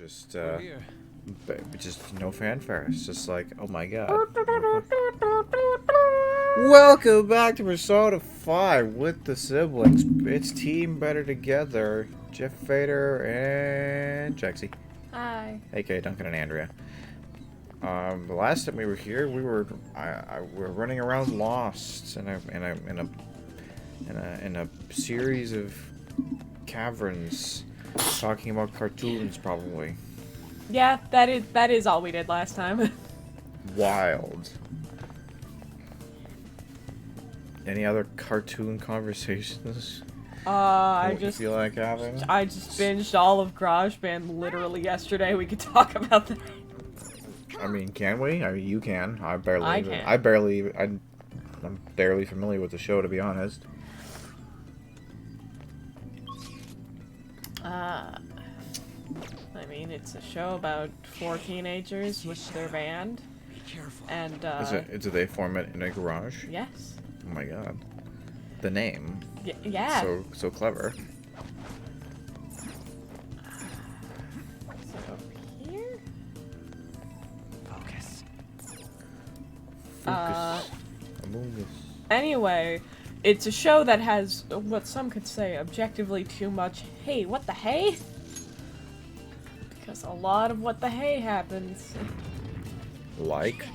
Just, We're here. just no fanfare. It's just like, oh my god. Welcome back to Persona 5 with the siblings. It's Team Better Together. Jeff Fader and Jaxie. Hi. AKA Duncan and Andrea. The last time we were here, we were running around lost in a series of caverns, talking about cartoons probably. Yeah, that is all we did last time. Wild. Any other cartoon conversations? I What you just feel like having? binged all of GarageBand literally yesterday. We could talk about that. I mean, can we? I mean, you can. I can. I'm barely familiar with the show, to be honest. I mean, it's a show about 4 teenagers with their band. Be careful. And, They form it in a garage? yes. Oh my god. The name. Yeah. So clever. So over here? Focus. Focus. Among Us. Anyway, it's a show that has what some could say objectively too much hey, what the hey? Because a lot of what the hey happens. Like?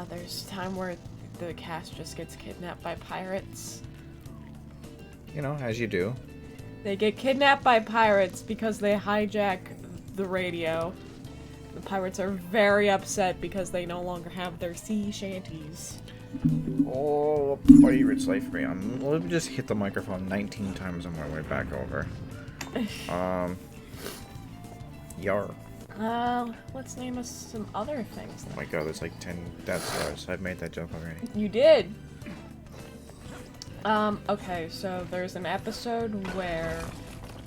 There's a time where the cast just gets kidnapped by pirates. You know, as you do. They get kidnapped by pirates because they hijack the radio. The pirates are very upset because they no longer have their sea shanties. Oh, pirate slave for me. Let me just hit the microphone 19 times on my way back over. Yar. Let's name us some other things. Oh my god, there's like 10 Death Stars. I've made that joke already. You did! Okay, so there's an episode where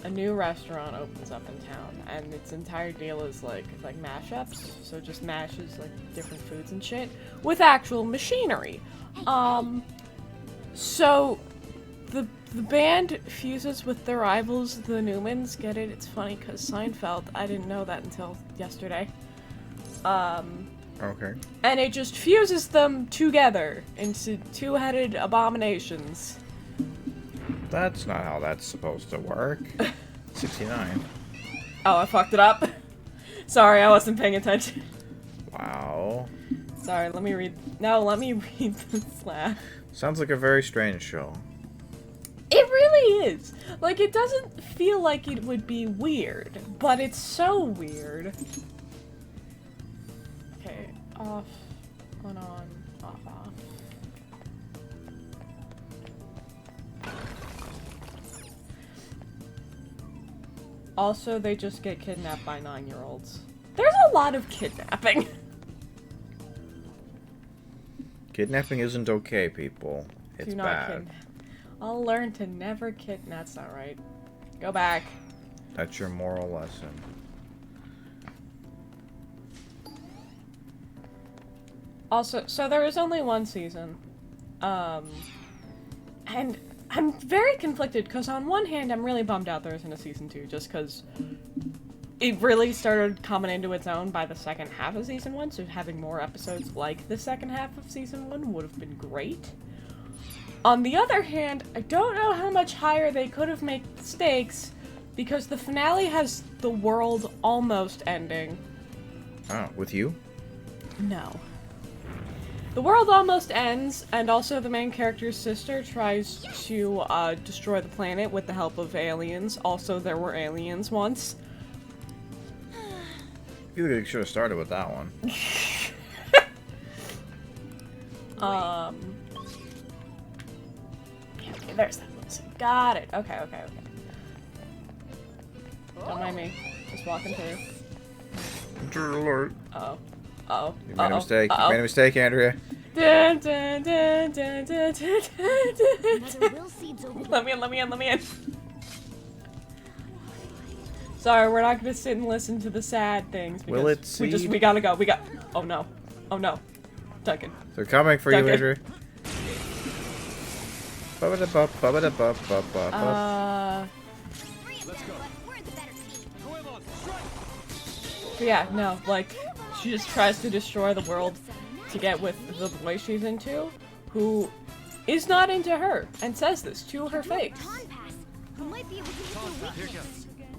a new restaurant opens up in town, and its entire deal is like mashups, so it just mashes like different foods and shit with actual machinery. So the band fuses with their rivals, the Newmans. Get it? It's funny because Seinfeld. I didn't know that until yesterday. Okay. And it just fuses them together into two-headed abominations. That's not how that's supposed to work. 69. Oh, I fucked it up. Sorry, I wasn't paying attention. Wow. Sorry, let me read. No, let me read the slash. Sounds like a very strange show. It really is. Like, it doesn't feel like it would be weird, but it's so weird. Okay, off, on, off, off. Also, they just get kidnapped by 9-year-olds. There's a lot of kidnapping. Kidnapping isn't okay, people. It's Do not bad. kidnap. I'll learn to never kidnap. That's not right. Go back. That's your moral lesson. Also, so there is only one season. And I'm very conflicted, because on one hand, I'm really bummed out there isn't a season 2, just because it really started coming into its own by the second half of season 1, so having more episodes like the second half of season 1 would have been great. On the other hand, I don't know how much higher they could have made the stakes, because the finale has the world almost ending. Oh, with you? No. The world almost ends, and also the main character's sister tries to destroy the planet with the help of aliens. Also, there were aliens once. I feel like you should have started with that one. Okay, there's that one. So got it. Okay. Don't mind me. Just walking through. Intruder alert. Uh-oh. Uh-oh. You made a mistake. Uh-oh. You made a mistake, Andrea. Dun, dun, dun, dun, dun, dun, dun. Mother will seeds over Let me in. Sorry, we're not gonna sit and listen to the sad things. Because Will it seed? we gotta go. Oh no. Duncan. They're coming for you, Duncan. Andrea. Ba-ba-da-ba, ba-ba-da-ba, ba-ba-ba. Let's go. We're the better team. But yeah, no, like, she just tries to destroy the world to get with the boy she's into, who is not into her, and says this to her face.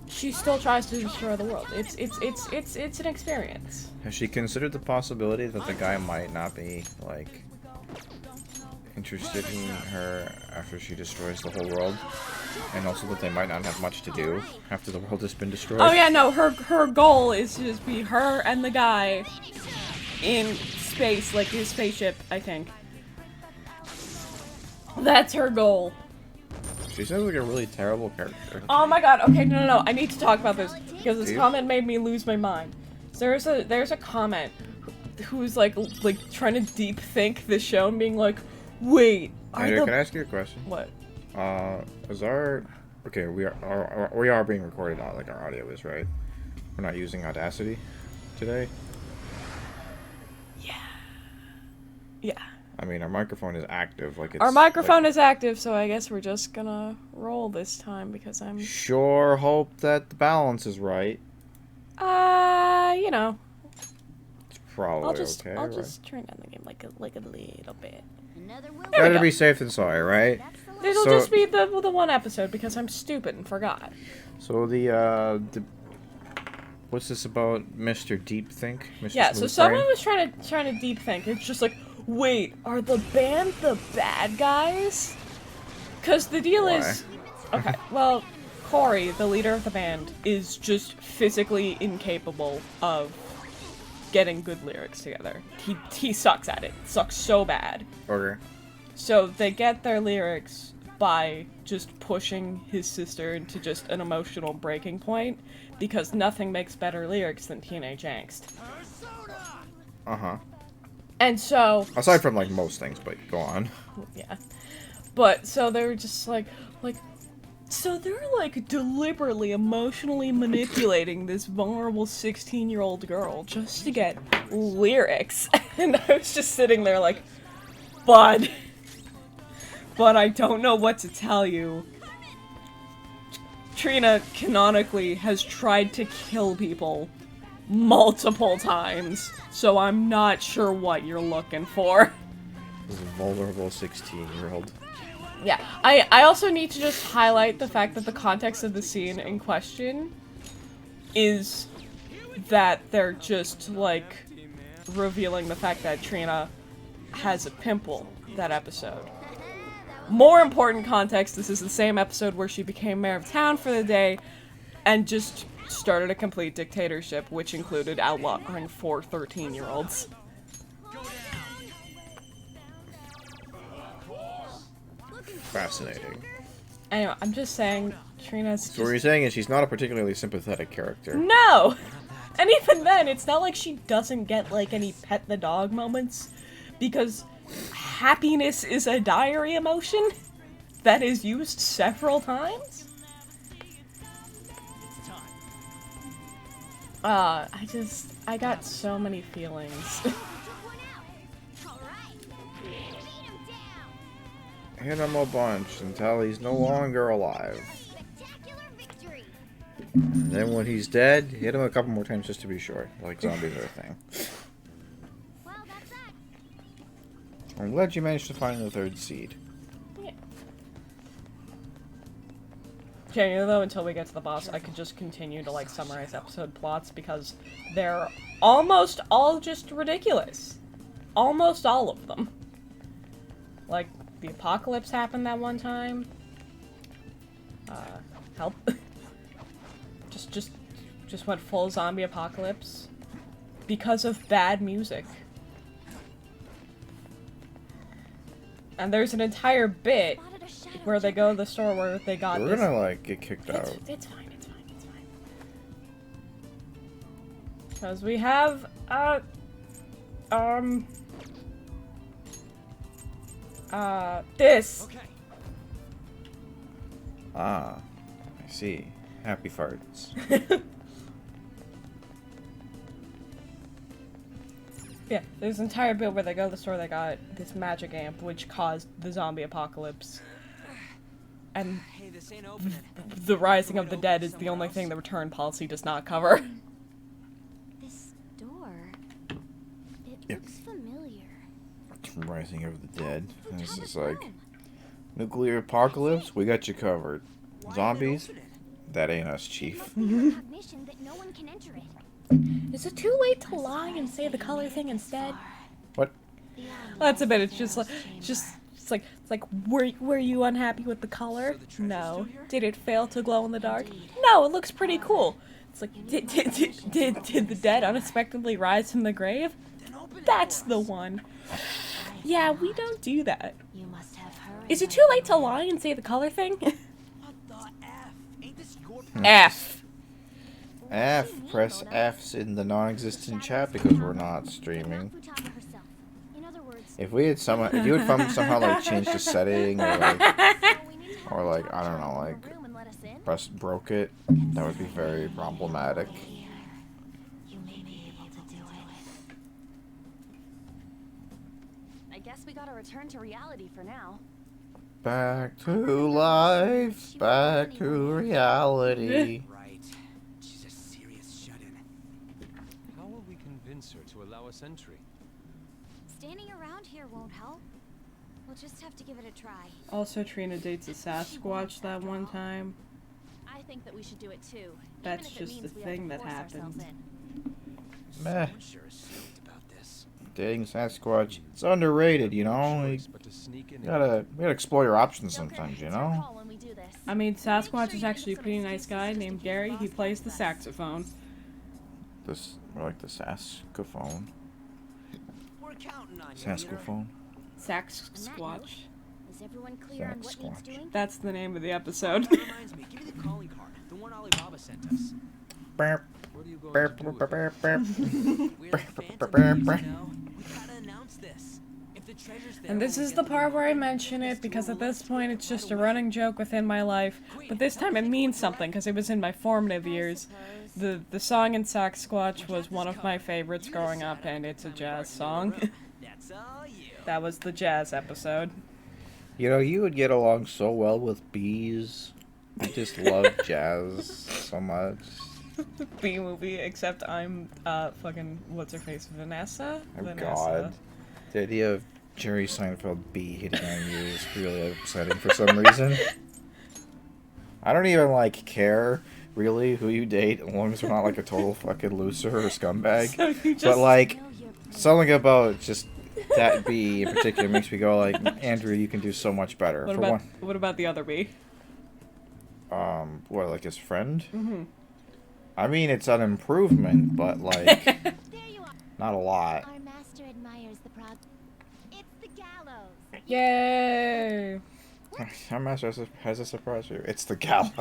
She still tries to destroy the world. It's an experience. Has she considered the possibility that the guy might not be, like, interested in her after she destroys the whole world? And also that they might not have much to do after the world has been destroyed? Oh yeah, no, her goal is to just be her and the guy in space, like his spaceship, I think. That's her goal. She sounds like a really terrible character. Oh my god, okay, no, I need to talk about this, because this comment made me lose my mind. So there's a comment who's like trying to deep think this show and being like, wait, Can I ask you a question? What? Is our... Okay, we are being recorded on, like, our audio is, right? We're not using Audacity today? Yeah. I mean, our microphone is active, like it's... Our microphone is active, so I guess we're just gonna roll this time, because I'm... Sure hope that the balance is right. You know. It's probably I'll just turn down the game like a little bit. Better be safe than sorry, right? It'll just be the one episode, because I'm stupid and forgot. So the what's this about, Mr. Deep Think? Mr. Yeah, so Smooth someone Brain? was trying to deep think. It's just like, wait, are the band the bad guys? Because the deal is... Okay, well, Corey, the leader of the band, is just physically incapable of getting good lyrics together. He sucks at it. Sucks so bad. Okay. So they get their lyrics by just pushing his sister into just an emotional breaking point, because nothing makes better lyrics than teenage angst. Uh-huh. And so... Aside from, like, most things, but go on. Yeah. But, so they were just like, so they're, like, deliberately emotionally manipulating this vulnerable 16-year-old girl just to get lyrics. And I was just sitting there like, but I don't know what to tell you. Trina, canonically, has tried to kill people multiple times, so I'm not sure what you're looking for. This is a vulnerable 16-year-old. Yeah, I also need to just highlight the fact that the context of the scene in question is that they're just, like, revealing the fact that Trina has a pimple that episode. More important context, this is the same episode where she became mayor of town for the day and just started a complete dictatorship, which included outlawing 4 13-year-olds. Fascinating. Anyway, I'm just saying, Trina's So what you're saying is she's not a particularly sympathetic character. No! And even then, it's not like she doesn't get, like, any pet the dog moments, because happiness is a diary emotion that is used several times. I got so many feelings. Hit him a bunch until he's no longer alive. And then when he's dead, hit him a couple more times just to be sure. Like zombies are a thing. I'm glad you managed to find the 3rd seed. Yeah. Genuinely though, until we get to the boss, I could just continue to, like, summarize episode plots, because they're almost all just ridiculous. Almost all of them. Like, the apocalypse happened that one time. Help. just went full zombie apocalypse. Because of bad music. And there's an entire bit where they go to the store where they got We're gonna, like, get kicked out. It's fine. Because we have, this. Ah, I see. Happy farts. Yeah, there's an entire bit where they go to the store, they got this magic amp, which caused the zombie apocalypse. And the rising of the dead is the only thing the return policy does not cover. Yep. Looks familiar. Rising of the Dead. And this is like nuclear apocalypse. We got you covered. Zombies. That ain't us, Chief. Recognition that no one can enter it. Is it too late to lie and say the color thing instead? What? That's a bit. It's just like, it's like, were you unhappy with the color? No. Did it fail to glow in the dark? No. It looks pretty cool. It's like, did the dead unexpectedly rise from the grave? That's the one. Yeah, we don't do that. You must have hurried. Is it too late to lie and say the color thing? What the F? Ain't this your F. F. Press F's in the non-existent chat because we're not streaming. If we had somehow, if you would somehow like change the setting or like I don't know, like broke it, that would be very problematic. You may be able to do it. I guess we gotta return to reality for now. Back to life, back to reality. Right. She's a serious shut-in. How will we convince her to allow us entry? Standing around here won't help. We'll just have to give it a try. Also, Trina dates a Sasquatch that one time. I think that we should do it too. That's even if it just means the we have thing to that force ourselves happened. in. Meh. Someone sure is stoked about this. Dating Sasquatch, it's underrated, you know. You But to sneak in gotta explore your options Joker, sometimes, you it's our know. call when we do this. I mean, Make sure Sasquatch is you actually a think of pretty some nice guy excuses named just to keep Gary. the He boss plays the with us. saxophone. This, or like the saxophone. We're counting on you, leader. Saxophone. Sasquatch. Is everyone clear on what needs Sasquatch. doing? That's the name of the episode. That reminds me. Give me the calling card. The one Alibaba sent us. Burp, What are you going burp, to do burp, with burp, it? burp. We're the Burp, Phantom burp, Thieves burp. now. We gotta announce this. If the treasure's there, And this we'll is get the the part where I reward. mention Get it this because to at a this let's point go it's just right a away. running joke within my life. But this time it means something because it was in my formative years. The song in Sasquatch was one of my favorites growing up, and it's a jazz song. That's all you. That was the jazz episode. You know, you would get along so well with bees. I just love jazz so much. B movie, except I'm fucking what's her face, Vanessa. Oh Vanessa. God, the idea of Jerry Seinfeld bee hitting on you is really upsetting for some reason. I don't even like care really who you date, as long as you're not like a total fucking loser or scumbag. So you just But like something about just that bee in particular makes me go like, Andrew, you can do so much better. what For about one, what about the other B? what, like his friend? Mm-hmm. I mean, it's an improvement, but like There you are. not a lot. Our master admires the prog. It's the gallows. Yay! Our master has a surprise for you. It's the gallows.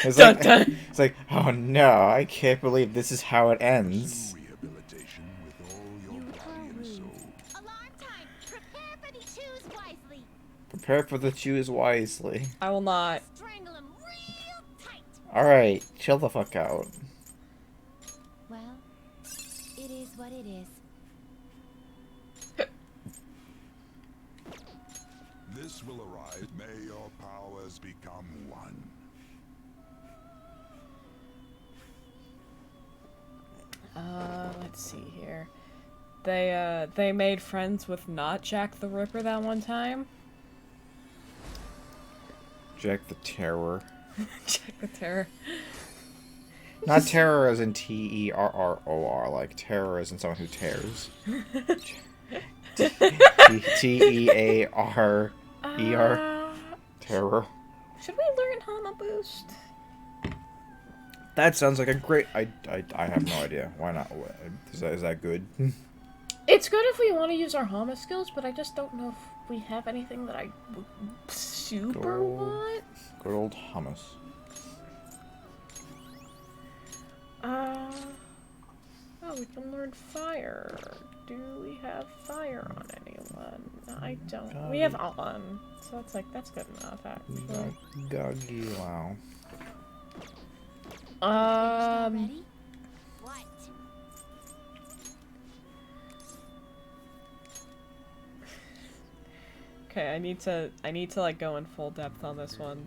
It's Dun, like, dun. it's like, oh no, I can't believe this is how it ends. Rehabilitation with all your body and soul. Alarm time. Prepare for the choose wisely. Prepare for the choose wisely. I will not. Strangle him real tight. Alright, chill the fuck out. Well, it is what it is. This will arise. May your powers become one. Let's see here. They made friends with not Jack the Ripper that one time. Jack the Terror. Jack the Terror. Not terror as in Terror, like terror as in someone who tears. Tearer. Terror. Should we learn Hama Boost? That sounds like a great. I have no idea. Why not? Is that good? It's good if we want to use our Hama skills, but I just don't know if we have anything that I would super Go. want. Good old hummus. Oh, we can learn fire. Do we have fire on anyone? I don't. We have on, so that's good enough actually. Goggy wow. Ready? What? Okay, I need to like go in full depth on this one.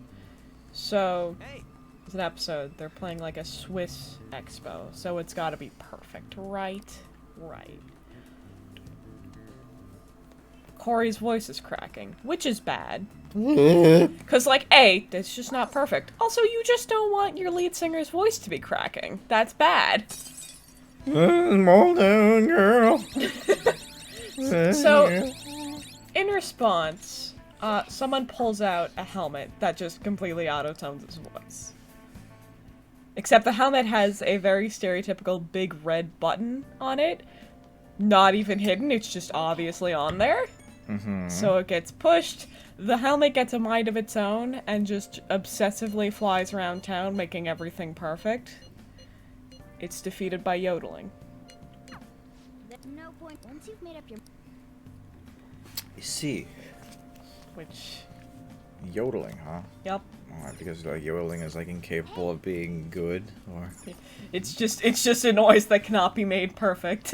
So, Hey, it's an episode. They're playing like a Swiss expo, so it's got to be perfect, right? Right. Corey's voice is cracking, which is bad. Because, like, A, that's just not perfect. Also, you just don't want your lead singer's voice to be cracking. That's bad. Small town girl. So, in response, someone pulls out a helmet that just completely auto-tones his voice. Except the helmet has a very stereotypical big red button on it. Not even hidden, it's just obviously on there. So it gets pushed, the helmet gets a mind of its own, and just obsessively flies around town, making everything perfect. It's defeated by yodeling. There's no point once you've made up your. You see, Which, yodeling, huh? yep. Because like yodeling is like incapable of being good, or It's just a noise that cannot be made perfect.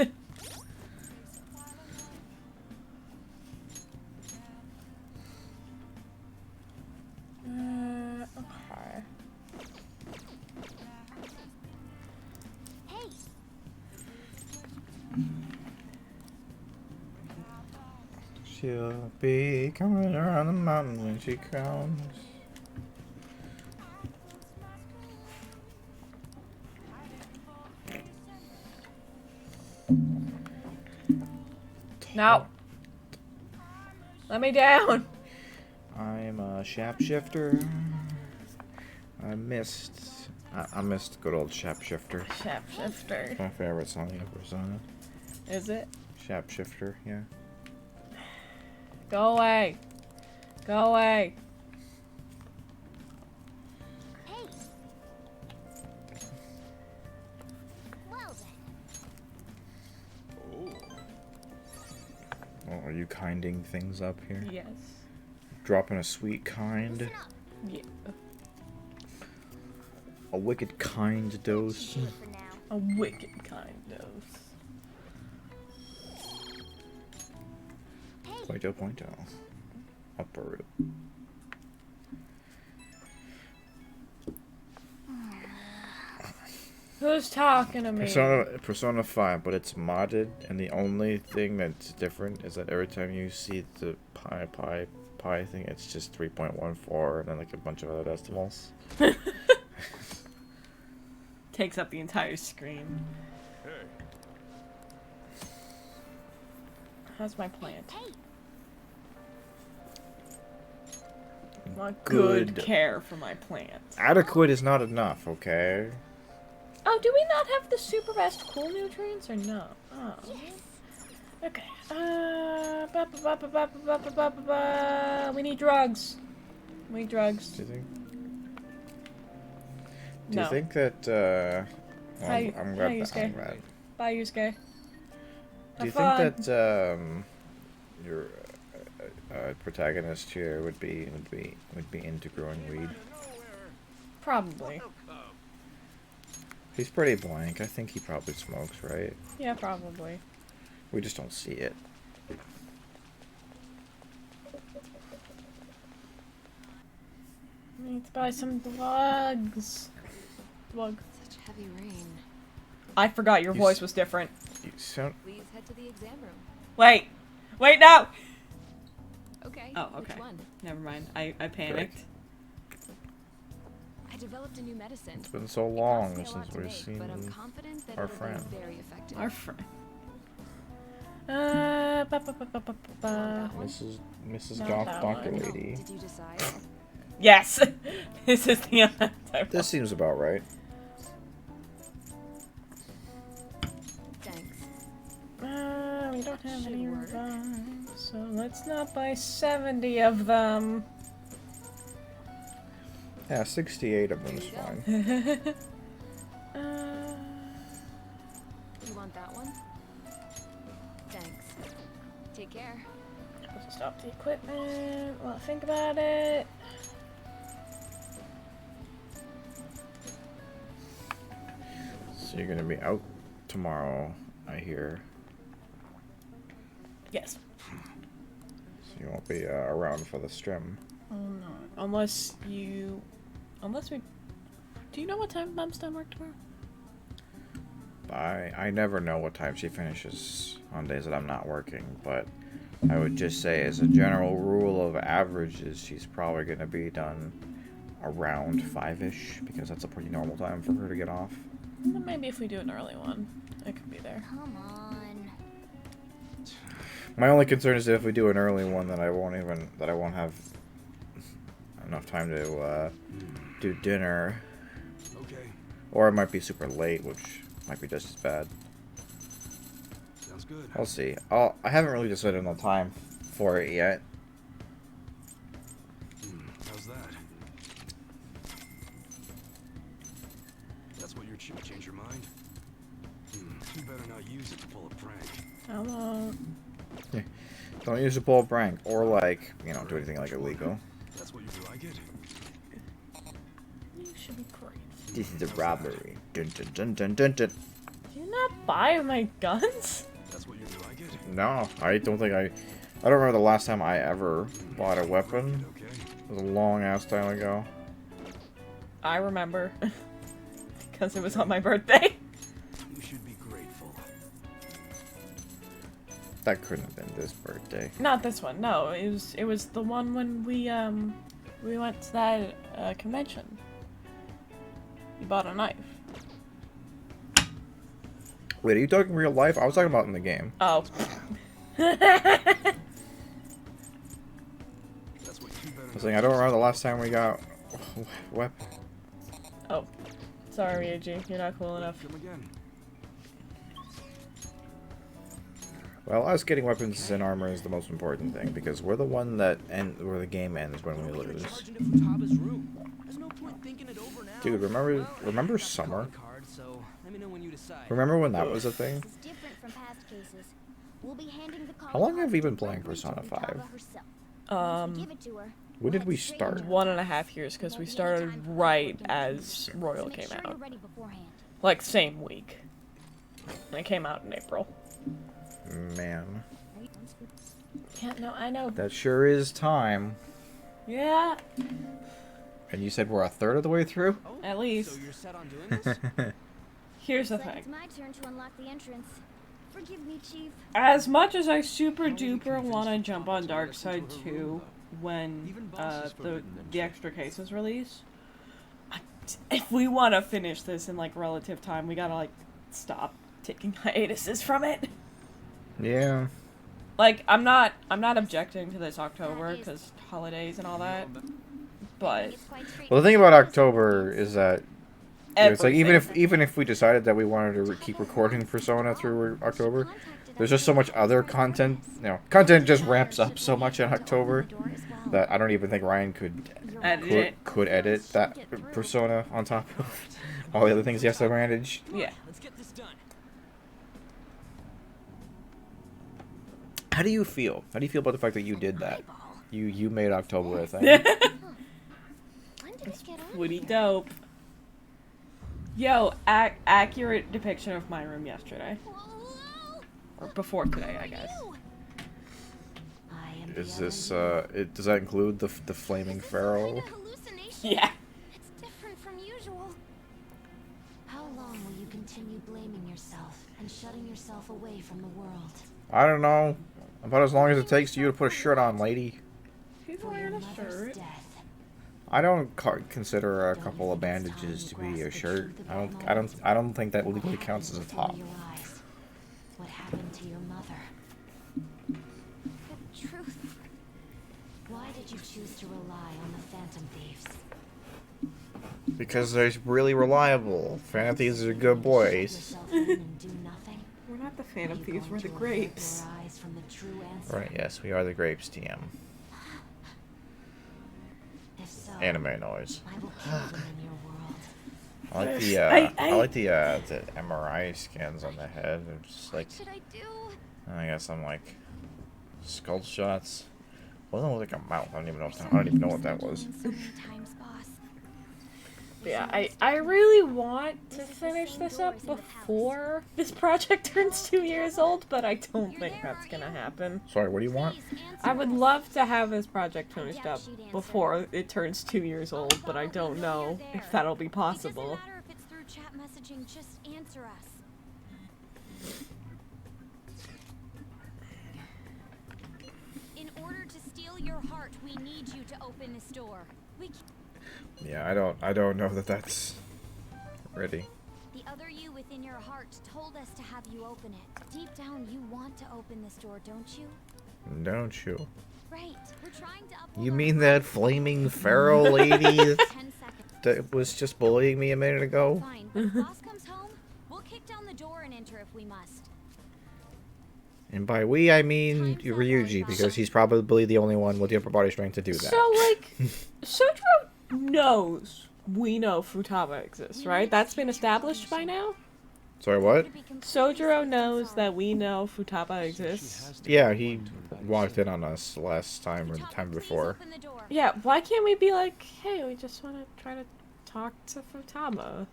Okay. Hey, she'll be coming around the mountain when she comes. No. Let me down. I'm a shapeshifter. I missed good old shapeshifter. Shapeshifter. My favorite song in Persona. Is it? Shapeshifter, yeah. Go away. Go away. hey. Well then. Oh, are you kinding things up here? Yes. Dropping a sweet kind. Listen up. Yeah. A wicked kind dose. Do it for now. A wicked kind of. Pointo. Upper. Who's talking to me? Persona 5, but it's modded, and the only thing that's different is that every time you see the pi thing, it's just 3.14 and then like a bunch of other decimals. Takes up the entire screen. How's my plant? Hey, Want Good. good care for my plant. Adequate is not enough, okay? Oh, do we not have the super best cool nutrients or no? Oh. Okay. We need drugs. We need drugs. Do you think? Do No. you think that? Well, Hi- I'm hi, glad. Yusuke. I'm glad. Bye, Yusuke. Do you Have think that your protagonist here would be into growing weed? Probably. He's pretty blank. I think he probably smokes, right? Yeah, probably. We just don't see it. Need to buy some drugs. Drugs. Such heavy rain. I forgot your You voice s- was different. You sound. Please head to the exam room. Wait! Wait, no! Okay. Oh, okay. Which one? Never mind. I panicked. I developed a new medicine. It's been so It long costs me a lot since to we've make, seen but I'm confident that our it'll friend. be very effective. Our friend. Mrs. Not Doc that Doctor one. Lady. Did you decide? Yes! This is the answer. This seems about right. Thanks. We don't have Should any work. revives, so let's not buy 70 of them. Yeah, 68 of them is fine. You want that one? Thanks. Take care. Let's stop the equipment. Well, think about it. So you're gonna be out tomorrow, I hear. Yes. So you won't be around for the stream. Oh no. Unless we. Do you know what time Mom's done work tomorrow? I never know what time she finishes on days that I'm not working, but I would just say, as a general rule of averages, she's probably going to be done around 5-ish, because that's a pretty normal time for her to get off. Maybe if we do an early one, I could be there. Come on. My only concern is that if we do an early one, that I won't have enough time to do dinner. Okay, Or it might be super late, which might be just as bad. sounds good. I'll see. I haven't really decided on the time for it yet. How's that? That's what you're change your mind? You better not use it to pull a prank. I won't. Don't use a pull a prank, or like, you know, do anything like illegal. That's what you like it? You should be great. This is a robbery. Dun dun dun dun dun dun. Do you not buy my guns? That's what you like it? No, I don't think I don't remember the last time I ever bought a weapon. Okay. It was a long ass time ago. I remember. Because it was on my birthday. You should be grateful. That couldn't have been this birthday. Not this one, no. It was the one when we went to that convention. You bought a knife. Wait, are you talking real life? I was talking about in the game. Oh. That's what you better I was saying I don't remember the last time we got weapon. Oh. Sorry, AG. You're not cool enough. come again. Well, us getting weapons and armor is the most important thing, because we're the one that where the game ends when we lose. Charging it from Taba's room. There's no point thinking it over now. Dude, remember Well, I got the summer? calling card, so let me know when you decide. Remember when that was a thing? This is different from past cases. We'll be handing the How long have we been directly playing Persona to 5? Taba herself. Once we give it to her, When did we'll we head straight start? to her. 1.5 years, because we started right as Royal So make came sure you're out. ready beforehand. Like, same week. And it came out in April. Man, Yeah, no, I know. that sure is time. Yeah, And you said we're a third of the way through? Oh, at least. So you're set on doing this? Here's the Looks like thing. it's my turn to unlock the entrance. Forgive me, Chief. As much as I super duper want to jump on Dark Side 2 when the extra cases release, if we want to finish this in like relative time, we gotta like stop taking hiatuses from it. Yeah. Like I'm not objecting to this October because holidays and all that, but It's quite straight. Well, the thing about October is that it's like everything. even if we decided that we wanted to keep recording Persona through October, there's just so much other content. You know, content just ramps up so much in October that I don't even think Ryan could edit that Persona on top of all the other things he has to manage. Yeah. Let's get this done. How do you feel? How do you feel about the fact that you did that? You made October a thing. When did it get on Pretty here? dope. Yo, accurate depiction of my room yesterday. Whoa, Or before today, I guess. whoa. I am Is the this enemy. does that include the flaming Is this pharaoh? kind of hallucination? Yeah. It's different from usual. How long will you continue blaming yourself and shutting yourself away from the world? I don't know. About as long as it takes you to put a shirt on, lady. He's For your wearing a mother's shirt. death. I don't consider a couple of bandages to be a shirt. I don't think that legally counts as a top. What happened to your mother? The truth. Why did you choose to rely on the Phantom Thieves? Because they're really reliable. Phantom Thieves are good boys. Shut yourself in and do nothing? We're not the Phantom Are you Thieves, going we're the to avert grapes. your eyes from the true answer? Right, yes, we are the grapes, TM. If so, Anime noise. I will kill them in your world. I like the I like the MRI scans on the head. They're just like, What should I do? I guess I'm like skull shots. Wasn't it like a mouth? I don't even know what that was. So many times, boss. Yeah, I really want to finish this up before this project turns 2 years old, but I don't think that's gonna happen. Sorry, what do you want? Please answer I would us. love to have this project finished up before it turns 2 years old, but I don't know if that'll be It possible. doesn't matter if it's through chat messaging, just answer us. your heart, we need you to open this door. We Yeah, I don't know that that's ready. The other you within your heart told us to have you open it. Deep down, you want to open this door, don't you? Don't you? Right. We're trying to uphold You our mean that flaming feral lady 10 seconds. that was just bullying me a minute ago? Fine, but if boss comes home, we'll kick down the door and enter if we must. And by we, I mean Time's up, Ryuji, boss. because he's probably the only one with the upper body strength to do that. So, like, Sojiro knows we know Futaba exists, right? That's been established by now? Sorry, what? Sojiro knows that we know Futaba She exists. has to Yeah, be he one to invite walked in on us last time or the Futaba, time please before. open the door. Yeah, why can't we be like, hey, we just want to try to talk to Futaba?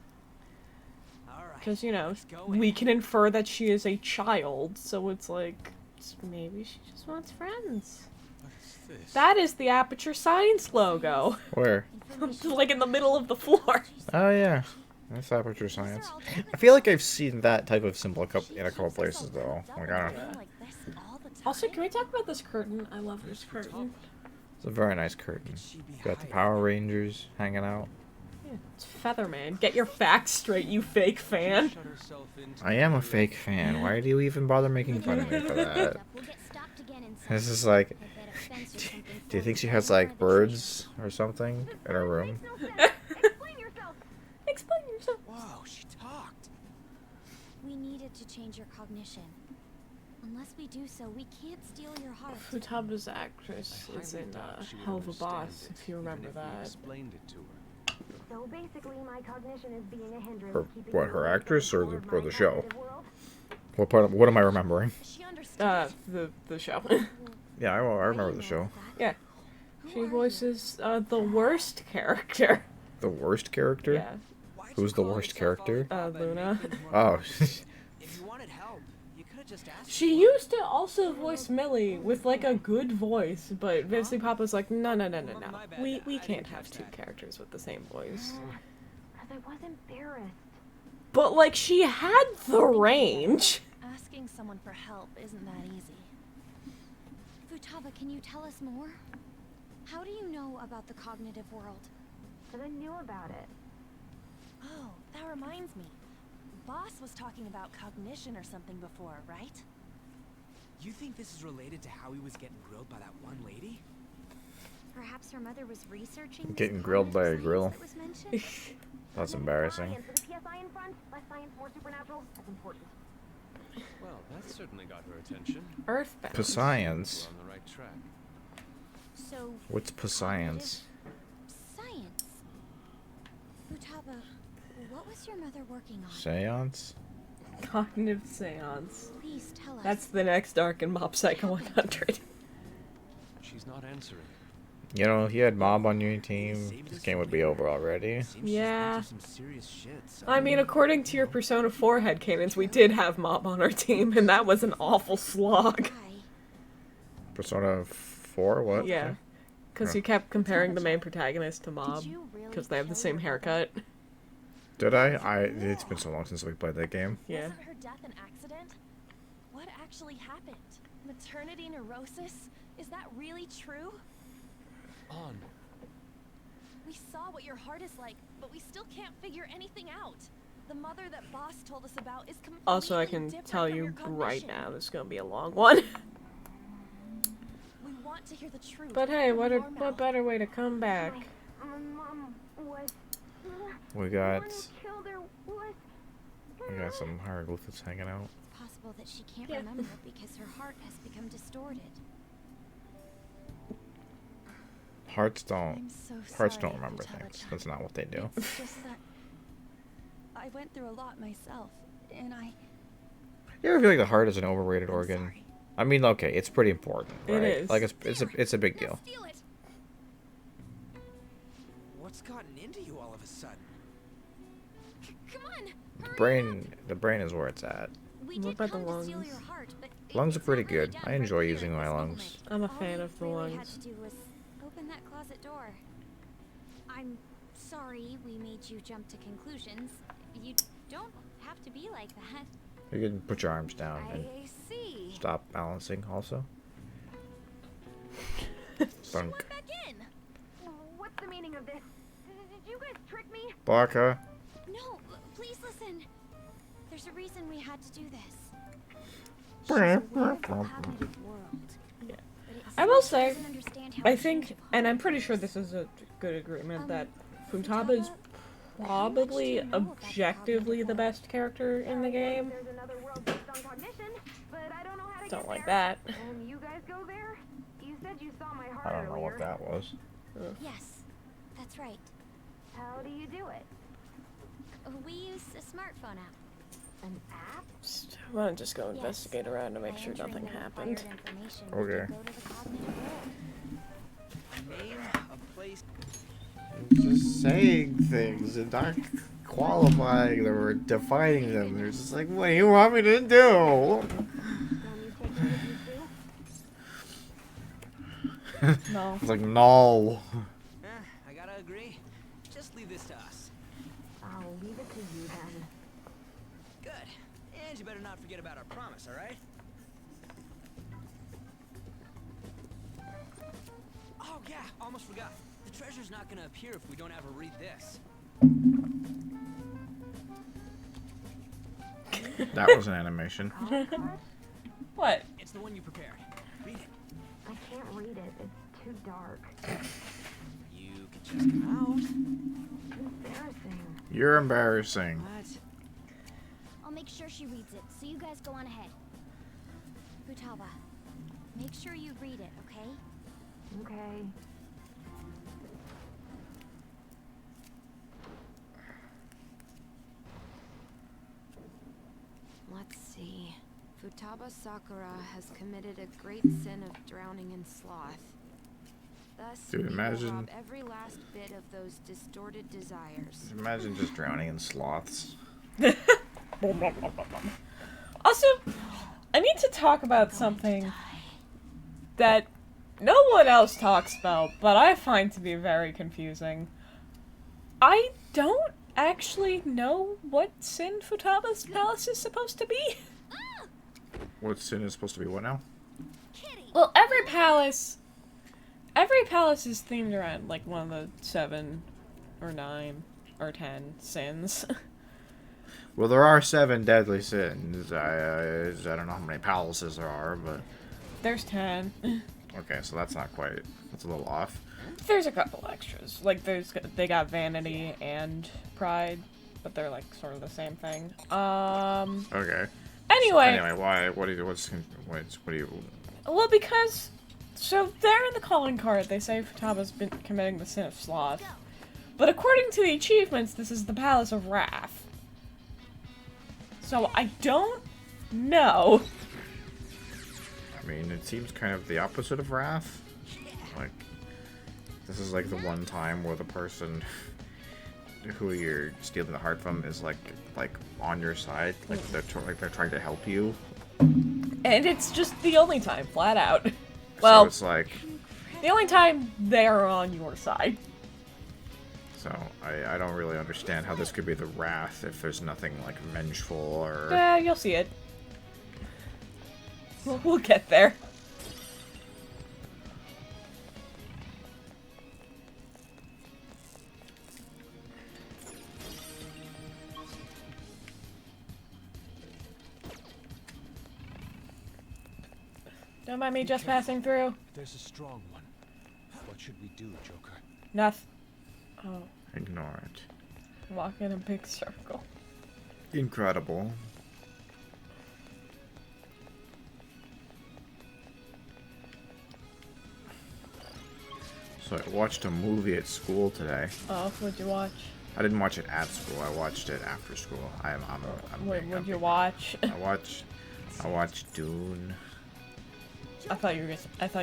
Alright. Because, you know, let's go we in. can infer that she is a child, so it's like, maybe she just wants friends. What's this? That is the Aperture Science logo. Where? Like in the middle of the floor. Oh yeah, that's Aperture Science. I feel like I've seen that type of symbol in a couple places though. Like I don't know. Also, can we talk about this curtain? I love this curtain. It's a very nice curtain. She be Got the hiding? Power Rangers hanging out. Yeah, it's Featherman. Get your facts straight, you fake fan. Shut herself into I am a fake fan. Why do you even bother making fun of me for that? We'll get stopped again in This some- is like, I bet a fence or something do you think she formed has right like where the birds or something in her room? Explain yourself. Explain yourself. Whoa, she talked. We needed to change your cognition. Unless we do so, we can't steal your heart. Futaba's actress I is highly in doubt she would Hell of a understand Boss, it, if you even remember if we that. explained it to her. So basically, my cognition is being a hindrance. Her keeping what? me Her away from actress or core the of or my the show? cognitive world. What part? What am I remembering? She understood. The show. Yeah, I remember the show. Yeah. She voices the worst character. The worst character? Yeah. Why'd Who's you the call worst yourself character? Alibaba and Luna. make things more Oh, complicated? If you wanted help, you could have just asked. She used to also voice Millie with like a good voice, but Vincey Papa's like, no. We can't have two characters with the same voice. Because I was embarrassed. But like she had the range. Asking someone for help isn't that easy. Futaba, can you tell us more? How do you know about the cognitive world? Because I knew about it. Oh, that reminds me. Boss was talking about cognition or something before, right? You think this is related to how he was getting grilled by that one lady? Perhaps her mother was researching this Getting grilled by a cognitive grill. science that was mentioned? that's embarrassing. Science with a PSI in front, less science, more supernatural. That's important. Well, that certainly got her attention. Earthbound. Science. We're on the right track. So, What's science? science. Futaba, what was your mother working on? Seance? Cognitive seance. Please tell us. That's the next arc in Mob Psycho 100. She's not answering. You know, if you had Mob on your team, this game would be over already. Seems she's Yeah. been through some serious shit, so- I mean, according to your Persona 4 headcanons, we did have Mob on our team, and that was an awful slog. Why? Persona 4? What? Yeah. Because you kept comparing the main protagonist to Mob, Did you really because they have the kill same your haircut. Did I? It's been so long since we played that game. Yeah. Wasn't her death an accident? What actually happened? Maternity neurosis? Is that really true? On. We saw what your heart is like, but we still can't figure anything out. The mother that Boss told us about is completely Also, I can different tell from you your right cognition. now, this is gonna be a long one. We want to hear the truth. But hey, from what your mouth. what better way to come back? Mom was. We got One killed her was. some hieroglyphics hanging out. It's possible that she can't Yeah. remember because her heart has become distorted. Hearts don't. I'm so Hearts sorry, don't remember Futaba-chan. things. That's not what they do. It's just that I went through a lot myself, and You ever feel like the heart is an overrated I'm organ? sorry. I mean, okay, it's pretty important, It right? is. Like it's a big Now deal. steal it! What's gotten into you all of a sudden? Come on! The brain is where it's at. We What did about the come to steal lungs? your heart, but Lungs are it's pretty not really good. done I right enjoy here using at my this lungs. moment. I'm a All fan we of the really had lungs. to do was open that closet door. I'm sorry we made you jump to conclusions. You don't have to be like that. You can put your arms down and I see. stop balancing. Also, Bunk. Went back in. What's the meaning of this? Did you guys trick me? Baka. No, please listen. There's a reason we had to do this. Yeah. I will say, I think, and I'm pretty sure this is a good agreement, that Futaba is probably objectively the best character in the game. There's another world based on cognition, but I don't know how to Don't get like there. that. And you guys go there? You said you saw my heart I don't know earlier. what that was. Yes, that's right. How do you do it? We use a smartphone app. An app? I want to just go investigate around to make By sure entering nothing the happened. required information, Okay. we go to the cognitive world. Name a place. Just saying things and not qualifying them or defining them. They're just like, what do you want me to do? Don't you take me with you too? No. It's like, no. I gotta agree. Just leave this to us. I'll leave it to you then. Good. And you better not forget about our promise, alright? Oh yeah, almost forgot. The treasure's not gonna appear if we don't have her read this. That was an animation. What? It's the one you prepared. Read it. I can't read it. It's too dark. You could just come out. Embarrassing. You're embarrassing. What? I'll make sure she reads it, so you guys go on ahead. Futaba, make sure you read it, okay? Okay. Let's see. Futaba Sakura has committed a great sin of drowning in sloth. Thus, Dude, we will imagine- rob every last bit of those distorted desires. Imagine just drowning in sloths. Also, I need to talk about something that no one else talks about, but I find to be very confusing. I don't actually know what Sin Futaba's palace is supposed to be. What sin is supposed to be what now? Well, every palace is themed around like one of the 7 or 9 or 10 sins. Well, there are 7 deadly sins. I don't know how many palaces there are, but... There's 10. Okay, so that's not quite... That's a little off. There's a couple extras. Like they got vanity and pride, but they're like sort of the same thing. Okay. Anyway, Why? What do you... well, because so there in the calling card they say Futaba's been committing the sin of sloth, but according to the achievements, this is the Palace of Wrath. So I don't know. I mean, it seems kind of the opposite of wrath. Like, this is like the one time where the person who you're stealing the heart from is like on your side, like they're trying to help you. And it's just the only time, flat out. So Well, it's like, the only time they're on your side. so I don't really understand how this could be the wrath if there's nothing like vengeful or... You'll see it. We'll get there. Don't mind me just passing through. There's a strong one. What should we do, Joker? Nothing. Oh, Ignore it. walk in a big circle. Incredible. So I watched a movie at school today. Oh, what'd you watch? I didn't watch it at school. I watched it after school. I'm What'd you watch? I watched Dune. I thought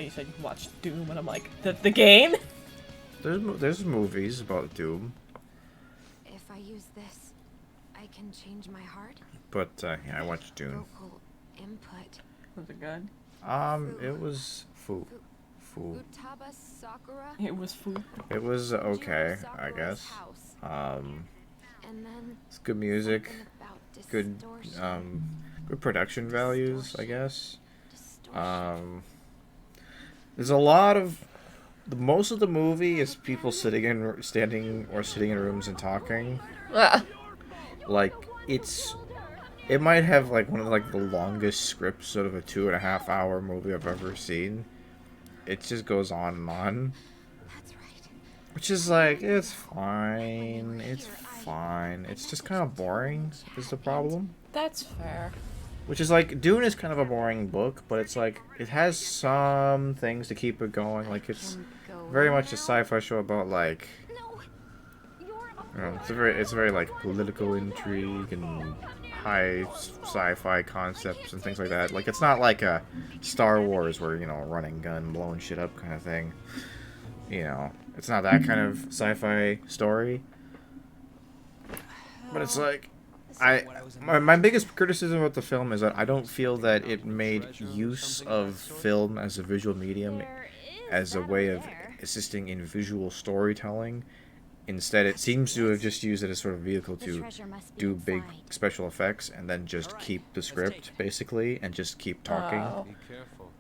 you said you watched Doom, and I'm like, the game? There's movies about Doom, If I use this, I can change my heart. but yeah, I watched Dune. Vocal input. Was it good? It was foo. Futaba Sakura. It was food. It was okay, Jiro I Sakura's guess. house. And then It's good music, something about good distortion. good production values, I guess. Distortion. There's a lot of most of the movie is people standing or sitting in rooms and talking. Ah. Like, it might have like one of like the longest scripts out of a 2.5-hour movie I've ever seen. It just goes on and on. Which is like, it's fine. It's fine. It's just kind of boring is the problem. That's fair. Which is like, Dune is kind of a boring book, but it's like, it has some things to keep it going. Like, it's very much a sci-fi show about like, you know, it's very like political intrigue and high sci-fi concepts and things like that. Like, it's not like a Star Wars where, you know, running gun, blowing shit up kind of thing. You know, it's not that kind of sci-fi story. But it's like, my biggest criticism about the film is that I don't feel that it made use of film as a visual medium as a way of assisting in visual storytelling. Instead, it seems to have just used it as sort of vehicle to do big special effects and then just keep the script, basically, and just keep talking. Be careful.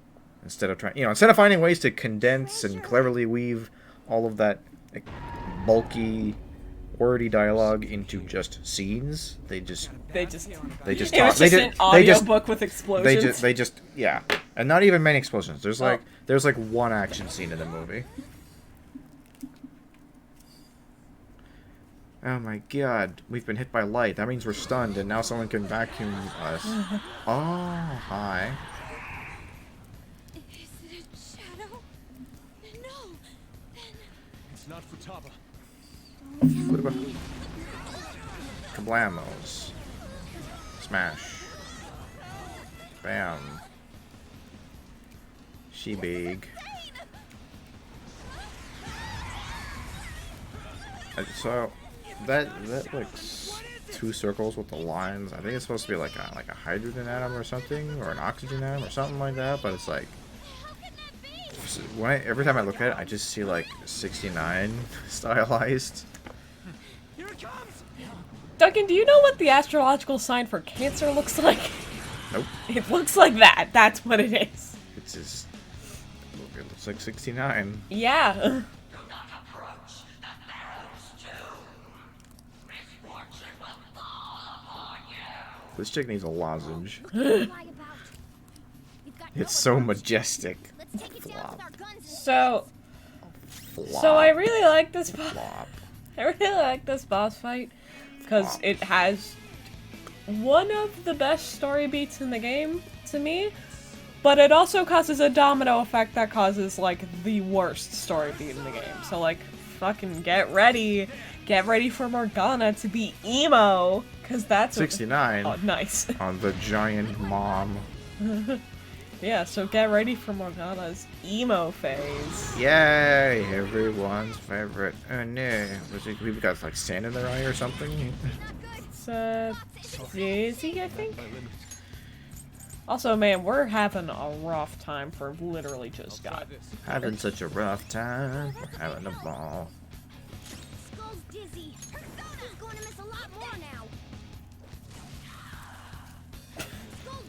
Instead of finding ways to condense and cleverly weave all of that like, bulky, wordy dialogue into just scenes, they just It talk. was just an audiobook with explosions. They just yeah, and not even many explosions. There's like one action scene in the movie. Oh my god, we've been hit by light. That means we're stunned, and now someone can vacuum us. Oh, hi. Is it a shadow? No. Then It's not Futaba. What about Kablamos? Smash. Bam. She big. So that like two circles with the lines. I think it's supposed to be like a hydrogen atom or something, or an oxygen atom or something like that. But it's like every time I look at it, I just see like 69 stylized. Here it comes! Duncan, do you know what the astrological sign for Cancer looks like? Nope. It looks like that. That's what it is. It's just it looks like 69. Yeah. This chick needs a lozenge. Lie about. You've got It's no so one- majestic. Let's take it down Flop. with our guns. Flop. So I really like this Flop. I really like this boss fight because it has one of the best story beats in the game to me, but it also causes a domino effect that causes like the worst story beat in the game. So like fucking get ready for Morgana to be emo, cause that's 69 oh, nice. on the giant mom. Yeah, so get ready for Morgana's emo phase. Yay! Everyone's favorite. Oh no, we've got like sand in their eye or something. It's Dizzy, I think. Also, man, we're having a rough time for literally just got. Having such a rough time. We're having a ball. Skull's dizzy. Persona's going to miss a lot more now.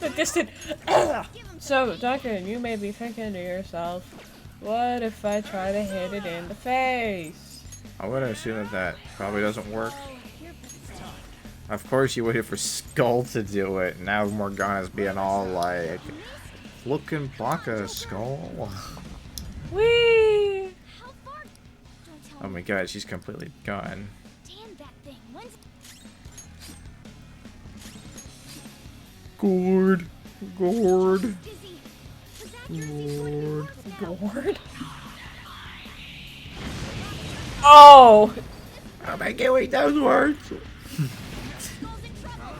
The distant. So, Duncan, you may be thinking to yourself, what if I try to hit it in the face? I'm gonna assume that probably doesn't work. Of course you waited for Skull to do it. Now Morgana's being all like, look and block a Skull. Whee! How far? Don't tell Oh me. my god, she's completely gone. Damn that thing. When's Gourd. Gourd. dizzy? Was that Gourd. Gourd? Oh! Oh my god, wait, those words. Skull's in trouble?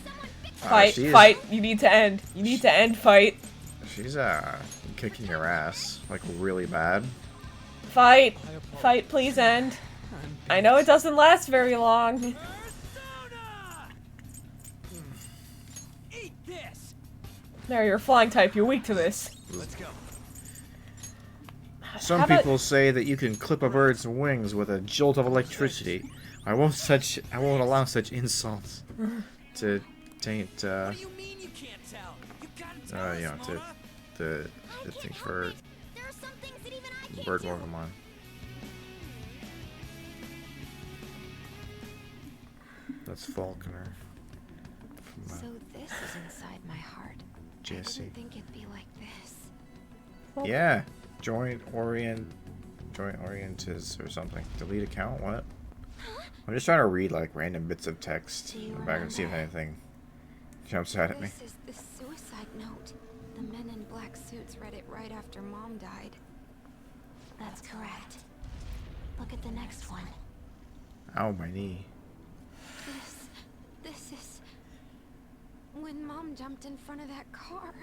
Someone fix Fight, she is- fight. You need to end. You need to end fight. She's kicking your ass like really bad. Fight. Fight, please end. I know it doesn't last very long. Persona! Eat this! There, you're a flying type. You're weak to this. Let's go. Some How about- people say that you can clip a bird's wings with a jolt of electricity. I won't allow such insults to taint What do you mean you can't tell? You gotta tell us, you know, Mona. the thing for There are some things that even I Bird Pokemon. That's Falconer. From, So this is inside my heart. I Jesse. didn't think it'd be like this. Yeah. Joint Orientis or something. Delete account? What? I'm just trying to read like random bits of text Do you in the back and see if remember? anything jumps out at me. This is the suicide note. The men in black suits read it right after Mom died. That's correct. Look at the next one. Ow, my knee. This is when Mom jumped in front of that car.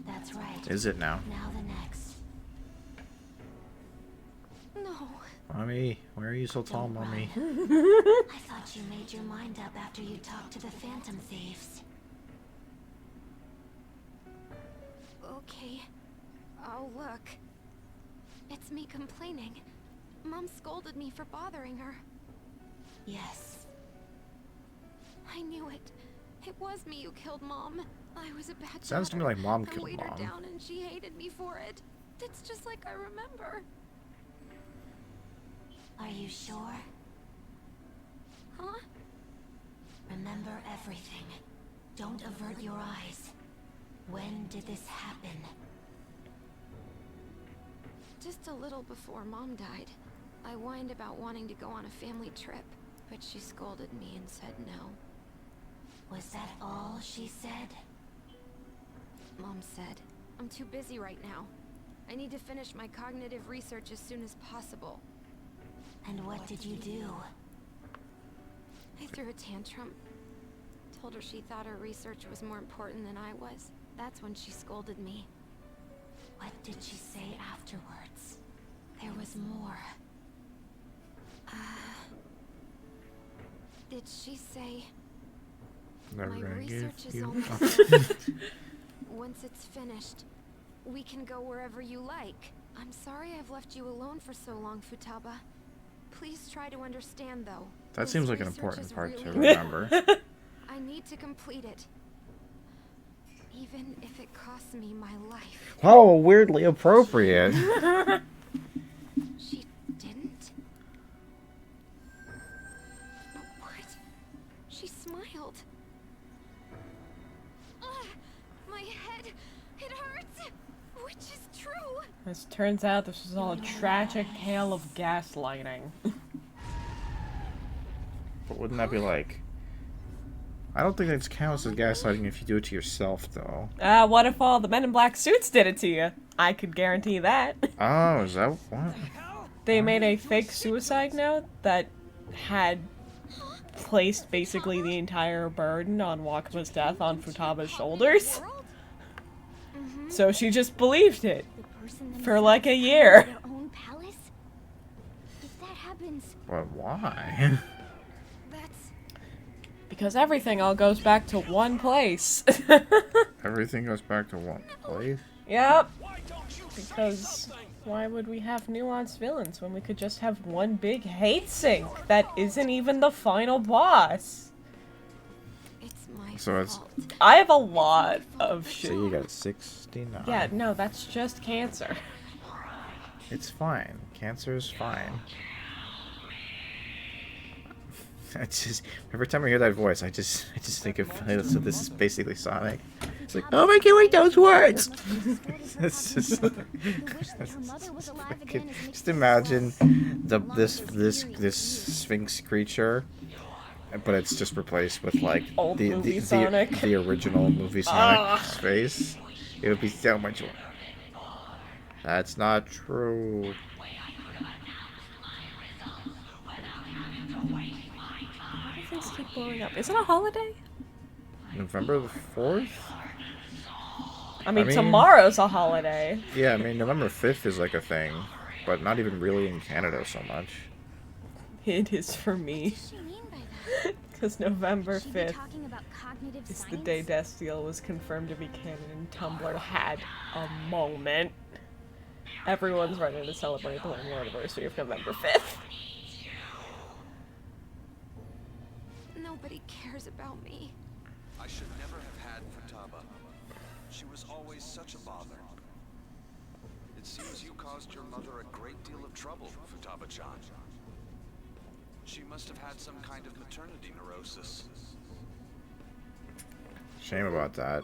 That's right. Is it now? Now the next. No. Mommy, why are you so tall, Don't Mommy? I thought you made your mind up after you talked to the Phantom Thieves. Okay, I'll look. It's me complaining. Mom scolded me for bothering her. Yes. I knew it. It was me who killed Mom. I was a bad Sounds to me daughter. like Mom I killed weighed her Mom. down and she hated me for it. It's just like I remember. Are you sure? Huh? Remember everything. Don't avert your eyes. When did this happen? Just a little before Mom died. I whined about wanting to go on a family trip, but she scolded me and said no. Was that all she said? Mom said, I'm too busy right now. I need to finish my cognitive research as soon as possible. And what did you do? I threw a tantrum. Told her she thought her research was more important than I was. That's when she scolded me. What did she say afterwards? There was more. Did she say... Never My gonna research give is you almost up. done. Once it's finished, we can go wherever you like. I'm sorry I've left you alone for so long, Futaba. Please try to understand, though. That This seems like an research important is part to really remember. I need to complete it. Even if it costs me my life. How weirdly appropriate. She didn't? But what? She smiled. My head, it hurts. Which is true. This turns out this was all a tragic tale of gaslighting. But wouldn't that be like... I don't think that counts as gaslighting if you do it to yourself, though. What if all the men in black suits did it to you? I could guarantee that. Oh, is that what? They made a fake suicide note that had placed basically the entire burden on Wakaba's death on Futaba's shoulders. So she just believed it for like a year. Their own palace? If that happens, But why? That's... Because everything all goes back to one place. Everything goes back to one place? Yep. Because why would we have nuanced villains when we could just have one big hate sink that isn't even the final boss? It's my So it's- fault. I have a lot of shit. So you got 69. Yeah, no, that's just cancer. It's fine. Cancer's fine. I just every time I hear that voice, I just think of so this is basically Sonic. It's like, oh my god, wait those words. It's just, just imagine this Sphinx creature, but it's just replaced with like Old movie Sonic. the original movie Sonic's face. It would be so much. That's not true. Things keep blowing up. Is it a holiday? November the 4th? I mean, mean- tomorrow's a holiday. Yeah, I mean, November 5th is like a thing, but not even really in Canada so much. It is for me. what does she mean by that? Because November Should be 5th talking about cognitive is the science? day Destiel was confirmed to be canon and Tumblr had a moment. Everyone's ready to celebrate the 1-year anniversary of November 5th. Nobody cares about me. I should never have had Futaba. She was always such a bother. It seems you caused your mother a great deal of trouble, Futaba-chan. She must have had some kind of maternity neurosis. Shame about that.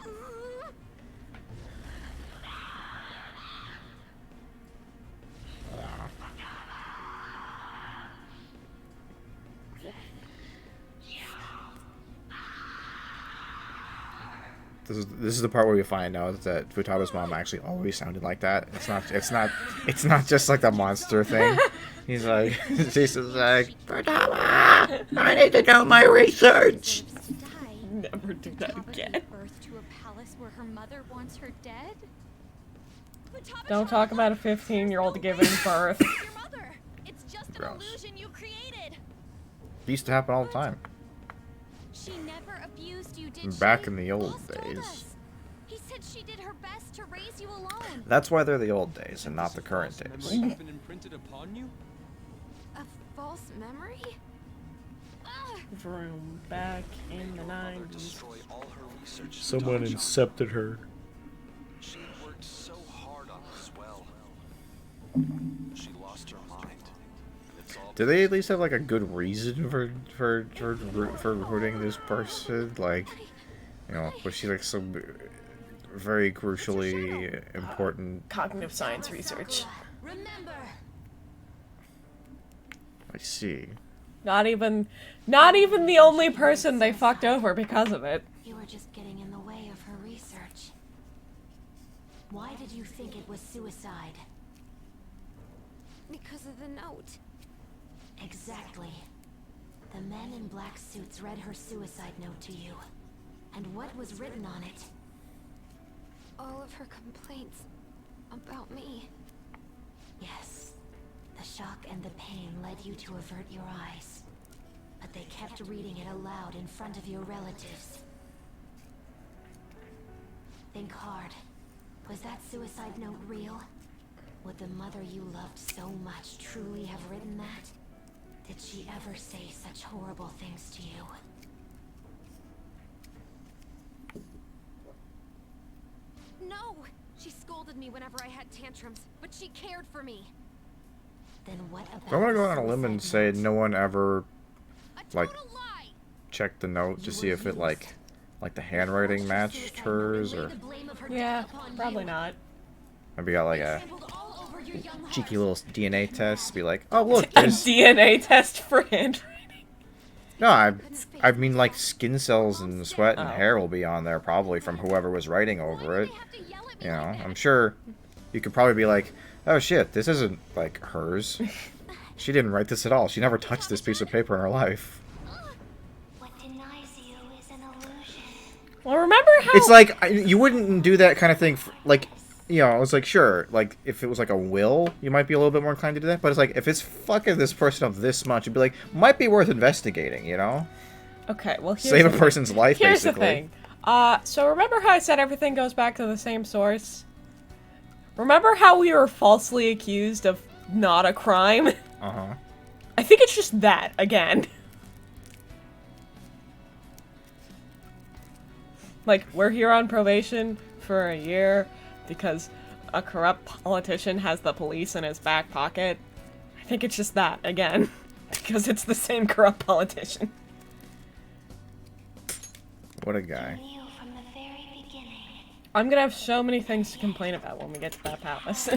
This is the part where we find out that Futaba's mom actually always sounded like that. It's not just like the monster thing. He's like, she's like, Futaba, I need to know my research. Never do that again. Birth to a palace where her mother wants her dead? Don't talk about a 15-year-old giving birth. Your mother. It's just an Gross. illusion you created. It used to happen all the time. She never abused you, did she? Back in the old Boss told days. us. He said she did her best to raise you alone. That's why they're the old days and not the current Memories days. have been imprinted upon you? A false memory? Vroom, back in the Mother 90s. destroy all her research, Someone Futaba-chan. incepted her. She had worked so hard on this well. She lost her mind. And it's all Do they at least have like a good reason for recruiting this person? Like, you know, was she like some very crucially important? Cognitive science research. Remember, I see. Not even the only person they fucked over because of it. you were just getting in the way of her research. Why did you think it was suicide? Because of the note. Exactly. The men in black suits read her suicide note to you. And what was written on it? All of her complaints about me. Yes. The shock and the pain led you to avert your eyes. But they kept reading it aloud in front of your relatives. Think hard. Was that suicide note real? Would the mother you loved so much truly have written that? Did she ever say such horrible things to you? No. She scolded me whenever I had tantrums, but she cared for me. Then what about So I'm gonna go the on a limb and suicide say note? no one ever A Like- total lie. checked the note to see if it like the handwriting matched hers, or Yeah, probably not. maybe got like a Trampled all over your young cheeky heart. little DNA test. Be like, oh look, A there's DNA test for handwriting. no. I mean like skin cells and sweat and Oh. hair will be on there probably from whoever was writing over it. They have to yell at me You know, like that. I'm sure you could probably be like, oh shit, this isn't like hers. She didn't write this at all. She never touched this piece of paper in her life. What denies you is an illusion. Well, remember how It's like you wouldn't do that kind of thing. Like, you know, it's like sure, like if it was like a will, you might be a little bit more inclined to do that. But it's like if it's fucking this person up this much, you'd be like, might be worth investigating. You know, Okay, well, save a person's life Here's basically. the thing. So remember how I said everything goes back to the same source? Remember how we were falsely accused of not a crime? Uh huh. I think it's just that, again. Like, we're here on probation for a year because a corrupt politician has the police in his back pocket. I think it's just that, again. Because it's the same corrupt politician. What a guy. You from the very beginning. I'm gonna have so many things to complain about when we get to that palace.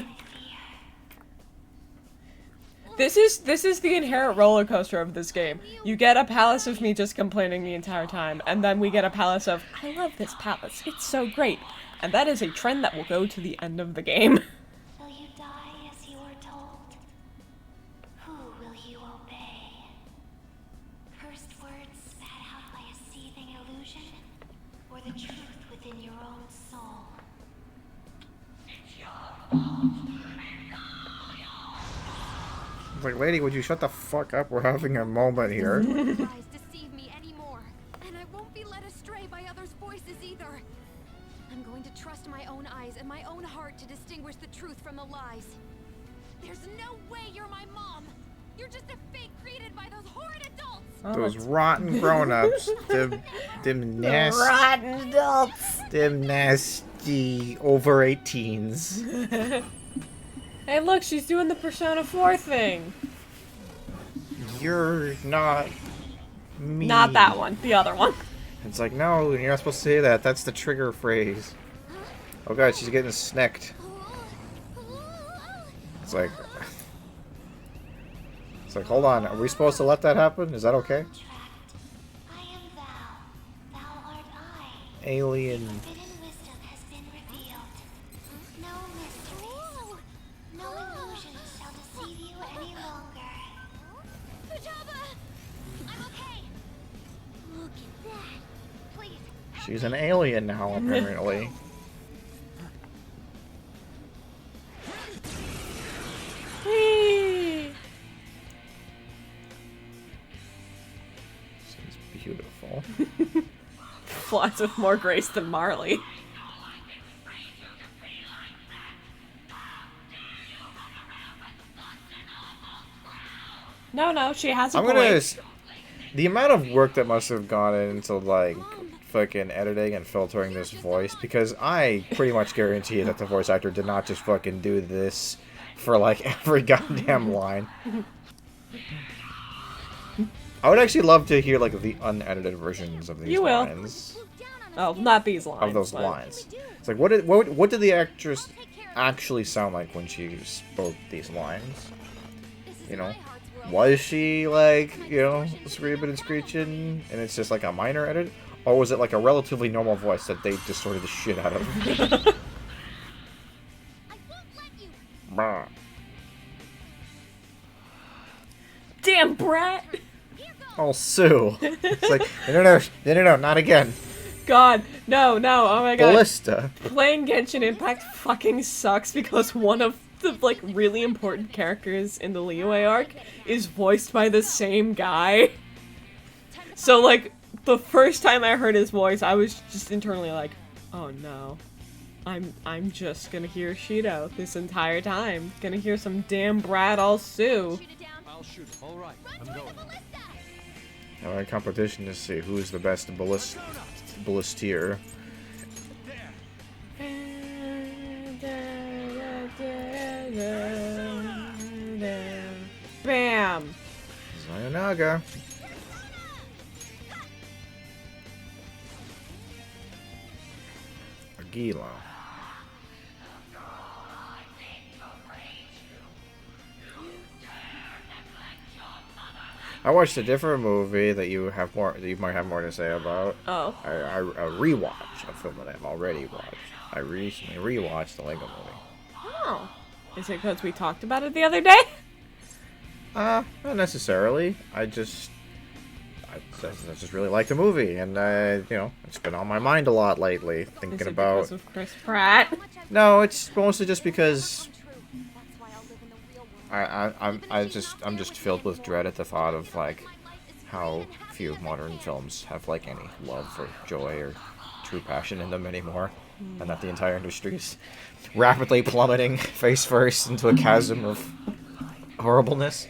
This is the inherent roller coaster of this game. You get a palace of me just complaining the entire time, and then we get a palace of, I love this palace, it's so great. And that is a trend that will go to the end of the game. Will you die as you were told? Who will you obey? Cursed words spat out by a seething illusion? Or the truth within your own soul? It's like, lady, would you shut the fuck up? We're having a moment here. Lies deceive me anymore, and I won't be led astray by others' voices either. I'm going to trust my own eyes and my own heart to distinguish the truth from the lies. There's no way you're my mom. You're just a fake created by those horrid adults. Oh, Those rotten grown-ups, them nasty, rotten adults. them nasty over 18s. Hey, look, she's doing the Persona 4 thing. You're not me. Not that one. The other one. It's like, no, you're not supposed to say that. That's the trigger phrase. Oh god, she's getting snecked. It's like... It's like, hold on. Are we supposed to let that happen? Is that okay? I am thou. Thou art I. Alien. Forbidden wisdom has been revealed. No mysteries. No illusions shall deceive you any longer. Futaba! I'm okay. Look at that. Please. She's an alien now, apparently. Whee! She's beautiful. Flies with more grace than Marley. No, she has a point. The amount of work that must have gone into, like, fucking editing and filtering this voice, because I pretty much guarantee that the voice actor did not just fucking do this for, like, every goddamn line. I would actually love to hear, like, the unedited versions of these lines. Oh, not these lines. Of those lines. It's like, what did the actress actually sound like when she spoke these lines? You know? Was she, like, you know, screaming and screeching, and it's just, like, a minor edit? Or was it, like, a relatively normal voice that they distorted the shit out of? Brr. Damn brat! Oh, Sue. It's like, no, not again. God, no, oh my god. Ballista. Playing Genshin Impact fucking sucks because one of the, like, really important characters in the Liyue arc is voiced by the same guy. So, like, the first time I heard his voice, I was just internally like, oh no. I'm just gonna hear Shido this entire time. Gonna hear some damn brat all Sue. I'll shoot. All right, I'm going. Our competition to see who's the best ballisteer. Bam! Sayonara. Agila. I watched a different movie that you might have more to say about. Oh. A rewatch, a film that I've already watched. I recently rewatched the Lego movie. Oh. Is it because we talked about it the other day? Not necessarily. I just really like the movie, and you know, it's been on my mind a lot lately, thinking Is it about. Because of Chris Pratt? No, it's mostly just because I'm just filled with dread at the thought of, like, how few modern films have, like, any love or joy or true passion in them anymore, and that the entire industry is rapidly plummeting face first into a chasm of horribleness.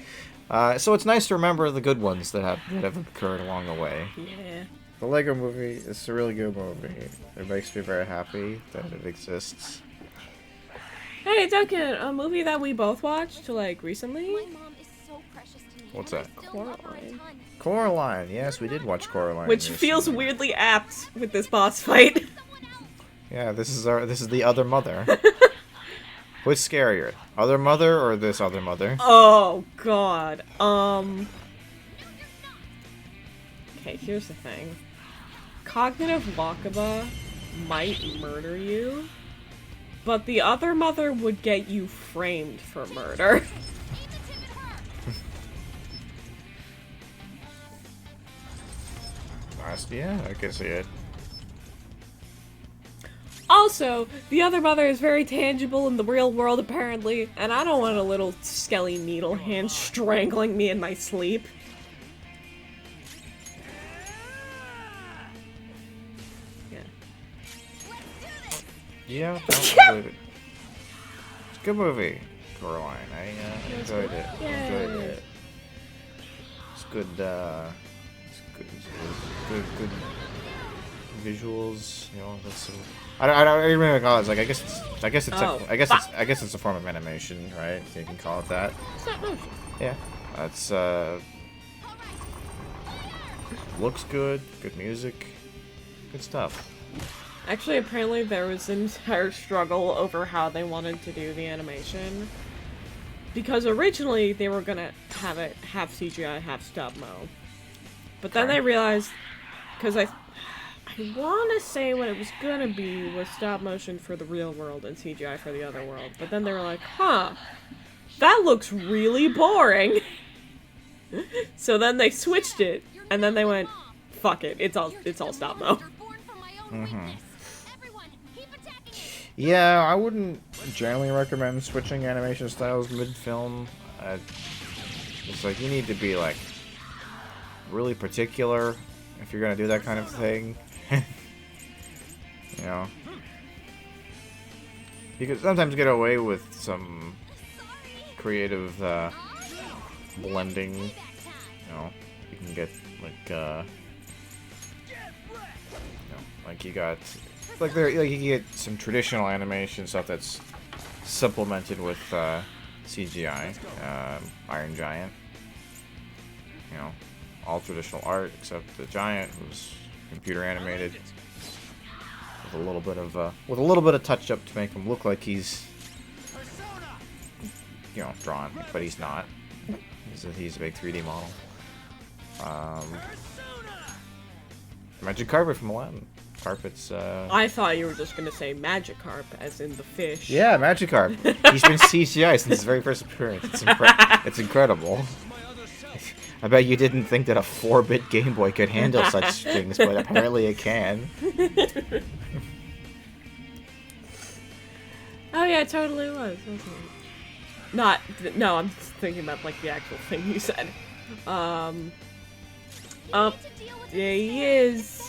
So it's nice to remember the good ones that have occurred along the way. Yeah. The Lego movie is a really good movie. It makes me very happy that it exists. Hey, Duncan, a movie that we both watched, like, recently? What's that? Coraline. Coraline. Yes, we did watch Coraline. Which feels weirdly apt with this boss fight. Yeah, this is the other mother. What's scarier? Other mother or this other mother? Oh, God. Okay, here's the thing. Cognitive Wakaba might murder you, but the other mother would get you framed for murder. Yeah, I can see it. Also, the other mother is very tangible in the real world, apparently, and I don't want a little skelly needle hand strangling me in my sleep. Yeah. Yeah, I believe it. It's a good movie, Coraline. I enjoyed it. Enjoyed it. It's good. It's good visuals. You know, that's I don't even know what to call it. It's like I guess it's a form of animation, right? So you can call it that. Stop motion. Yeah, that's looks good. Good music. Good stuff. Actually, apparently there was an entire struggle over how they wanted to do the animation. Because originally they were gonna have it half CGI, half stop-mo. But then they realized, because I want to say what it was gonna be was stop-motion for the real world and CGI for the other world. But then they were like, huh, that looks really boring. So then they switched it, and then they went, fuck it, it's all stop-mo. Yeah, I wouldn't generally recommend switching animation styles mid-film. It's like you need to be like really particular if you're gonna do that kind of thing. You know, you can sometimes get away with some creative blending. You know, you can get like like you got. Like you get some traditional animation stuff that's supplemented with CGI. Iron Giant, you know, all traditional art except the giant was computer animated with a little bit of touch up to make him look like he's, you know, drawn, but he's not. He's a big 3D model. Magic Carpet from Aladdin. Carpets, I thought you were just gonna say Magikarp, as in the fish. Yeah, Magikarp. He's been CGI since his very first appearance. It's incredible. I bet you didn't think that a 4-bit Game Boy could handle such things, but apparently it can. Oh yeah, it totally was. No, I'm thinking about like the actual thing you said. There he is.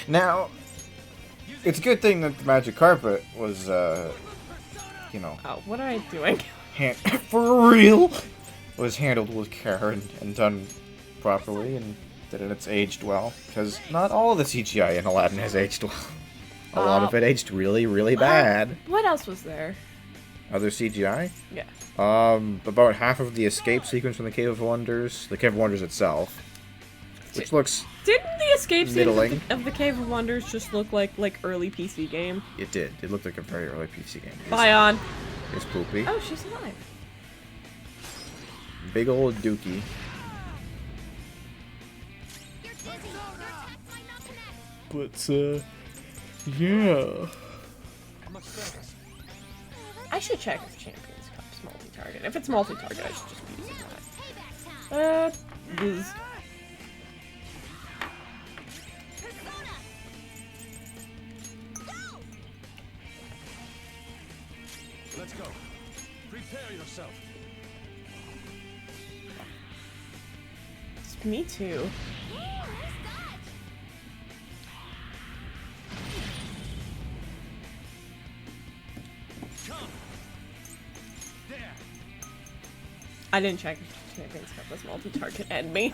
Now, it's a good thing that the Magic Carpet was, you know... Oh, what am I doing? For real! Was handled with care and done properly, and that it's aged well. Because not all of the CGI in Aladdin has aged well. A lot of it aged really, really bad. What else was there? Other CGI? Yeah. About half of the escape sequence from the Cave of Wonders itself, which looks... Didn't the escape middling. Scene of the Cave of Wonders just look like early PC game? It did. It looked like a very early PC game. Bion. It's poopy. Oh, she's alive. Big old dookie. But, yeah. I should check if Champions Cup's multi-target. If it's multi-target, I should just be using that. This. Let's go. Prepare yourself. Me too. I didn't check if Champions Cup was multi-target and me.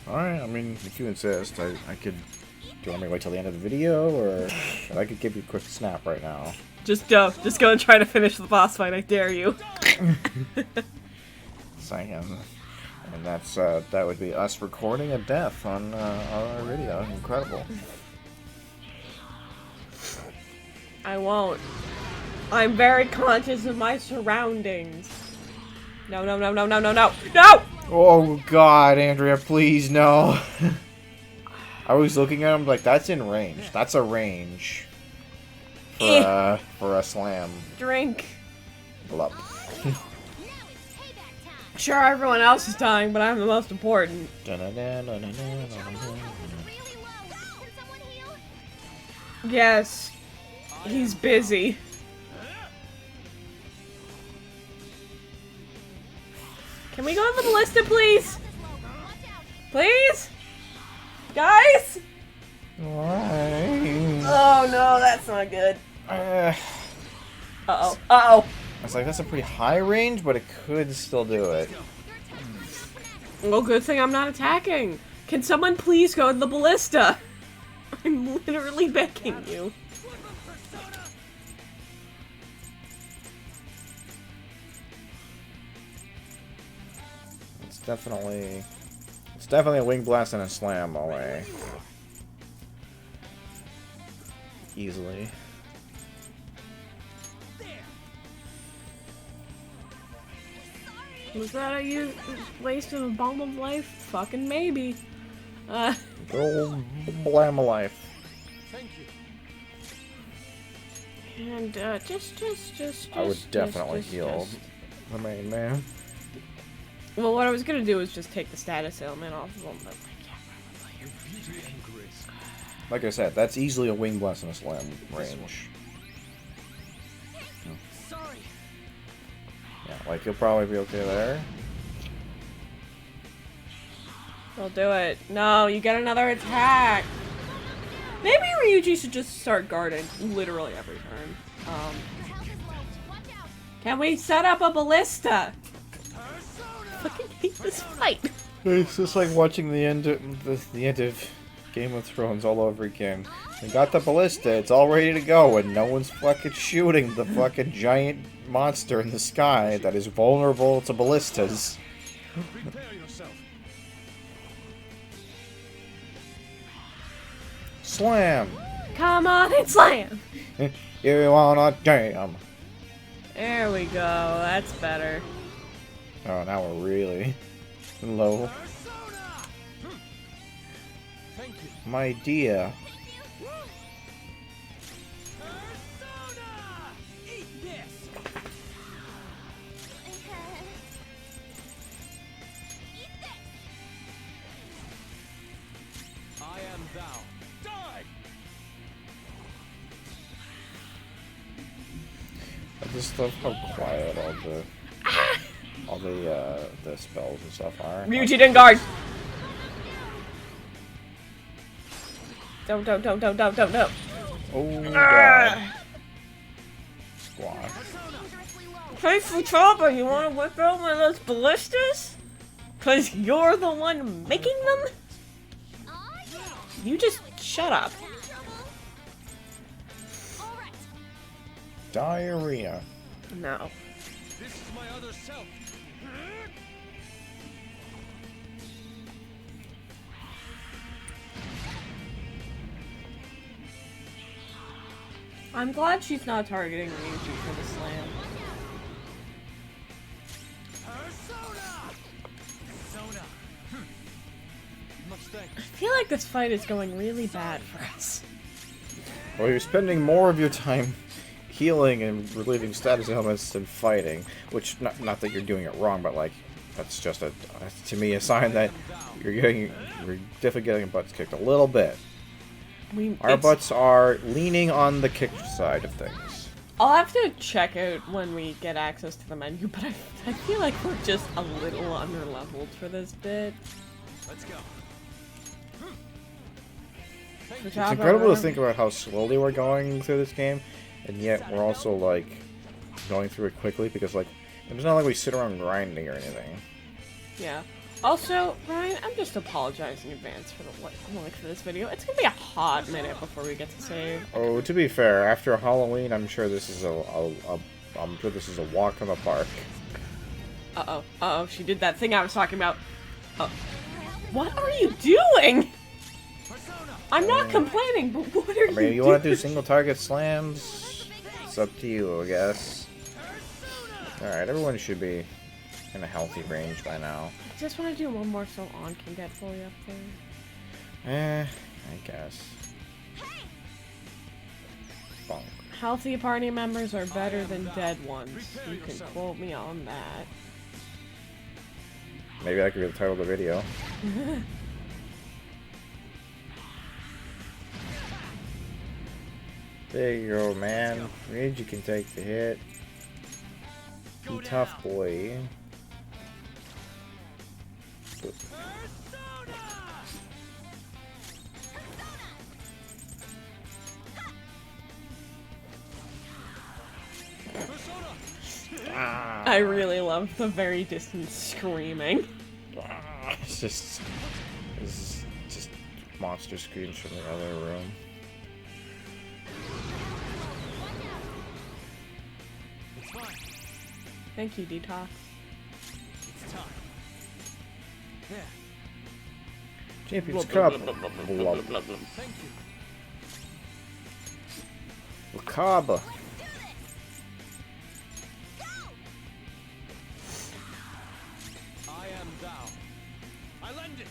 Alright, I mean, if you insist, I could... Do you want me to wait till the end of the video, or I could give you a quick snap right now? Just go. Just go and try to finish the boss fight, I dare you. And that's, that would be us recording a death on our video. Incredible. I won't. I'm very conscious of my surroundings. No, no, no, no, no, no, no, no! Oh god, Andrea, please, no. I was looking at him like, that's in range. That's a range. For a slam. Drink. Blup. Sure, everyone else is dying, but I'm the most important. Yes. He's busy. Can we go on the ballista, please? Please? Guys? Why? Oh no, that's not good. Uh-oh. Uh-oh. I was like, that's a pretty high range, but it could still do it. Well, good thing I'm not attacking. Can someone please go to the ballista? I'm literally begging you. It's definitely a wing blast and a slam away. Easily. Was that a waste of a bomb of life? Fucking maybe. Go blam of life. Thank you. And just. I would definitely heal the main man. Well, what I was gonna do was just take the status ailment off of him, but Your beauty and grace. Like I said, that's easily a wing blast and a slam range. Sorry. Yeah, like you'll probably be okay there. I'll do it. No, you get another attack. Maybe Ryuji should just start guarding literally every turn. Can we set up a ballista? I fucking hate this fight. It's just like watching the end of Game of Thrones all over again. We got the ballista, it's all ready to go, and no one's fucking shooting the fucking giant monster in the sky that is vulnerable to ballistas. Prepare yourself. Slam! Come on and slam. You wanna jam? There we go. That's better. Oh, now we're really low. Thank you. My dear. Eat this. I am thou. Die! I just love how quiet all the spells and stuff are. Ryuji didn't guard. Don't. Oh god. Squash. Faithful Chopper, you wanna whip out one of those ballistas? Cause you're the one making them? You just shut up. Diarrhea. No. This is my other self. I'm glad she's not targeting Ryuji for the slam. Persona. Much thanks. I feel like this fight is going really bad for us. Well, you're spending more of your time healing and relieving status ailments than fighting, which not that you're doing it wrong, but like that's just to me a sign that you're definitely getting your butts kicked a little bit. Our butts are leaning on the kick side of things. I'll have to check out when we get access to the menu, but I feel like we're just a little underleveled for this bit. Let's go. It's incredible to think about how slowly we're going through this game, and yet we're also like going through it quickly because like it's not like we sit around grinding or anything. Yeah. Also, Ryan, I'm just apologizing in advance for for this video. It's gonna be a hot minute before we get to save. Oh, to be fair, after Halloween, I'm sure this is a walk in the park. Uh-oh, she did that thing I was talking about. What are you doing? I'm not complaining, but what are you doing? You want to do single target slams? It's up to you, I guess. Alright, everyone should be in a healthy range by now. I just want to do one more so On can get fully up there. I guess. Bonk. Healthy party members are better than dead ones. You can quote me on that. Maybe that could be the title of the video. There you go, man. Ridge, you can take the hit. Be tough, boy. I really love the very distant screaming. It's just monster screams from the other room. It's fine. Thank you, Detox. It's time. There. Champions Cup. Thank you. Wakaba. I am thou. I lend it.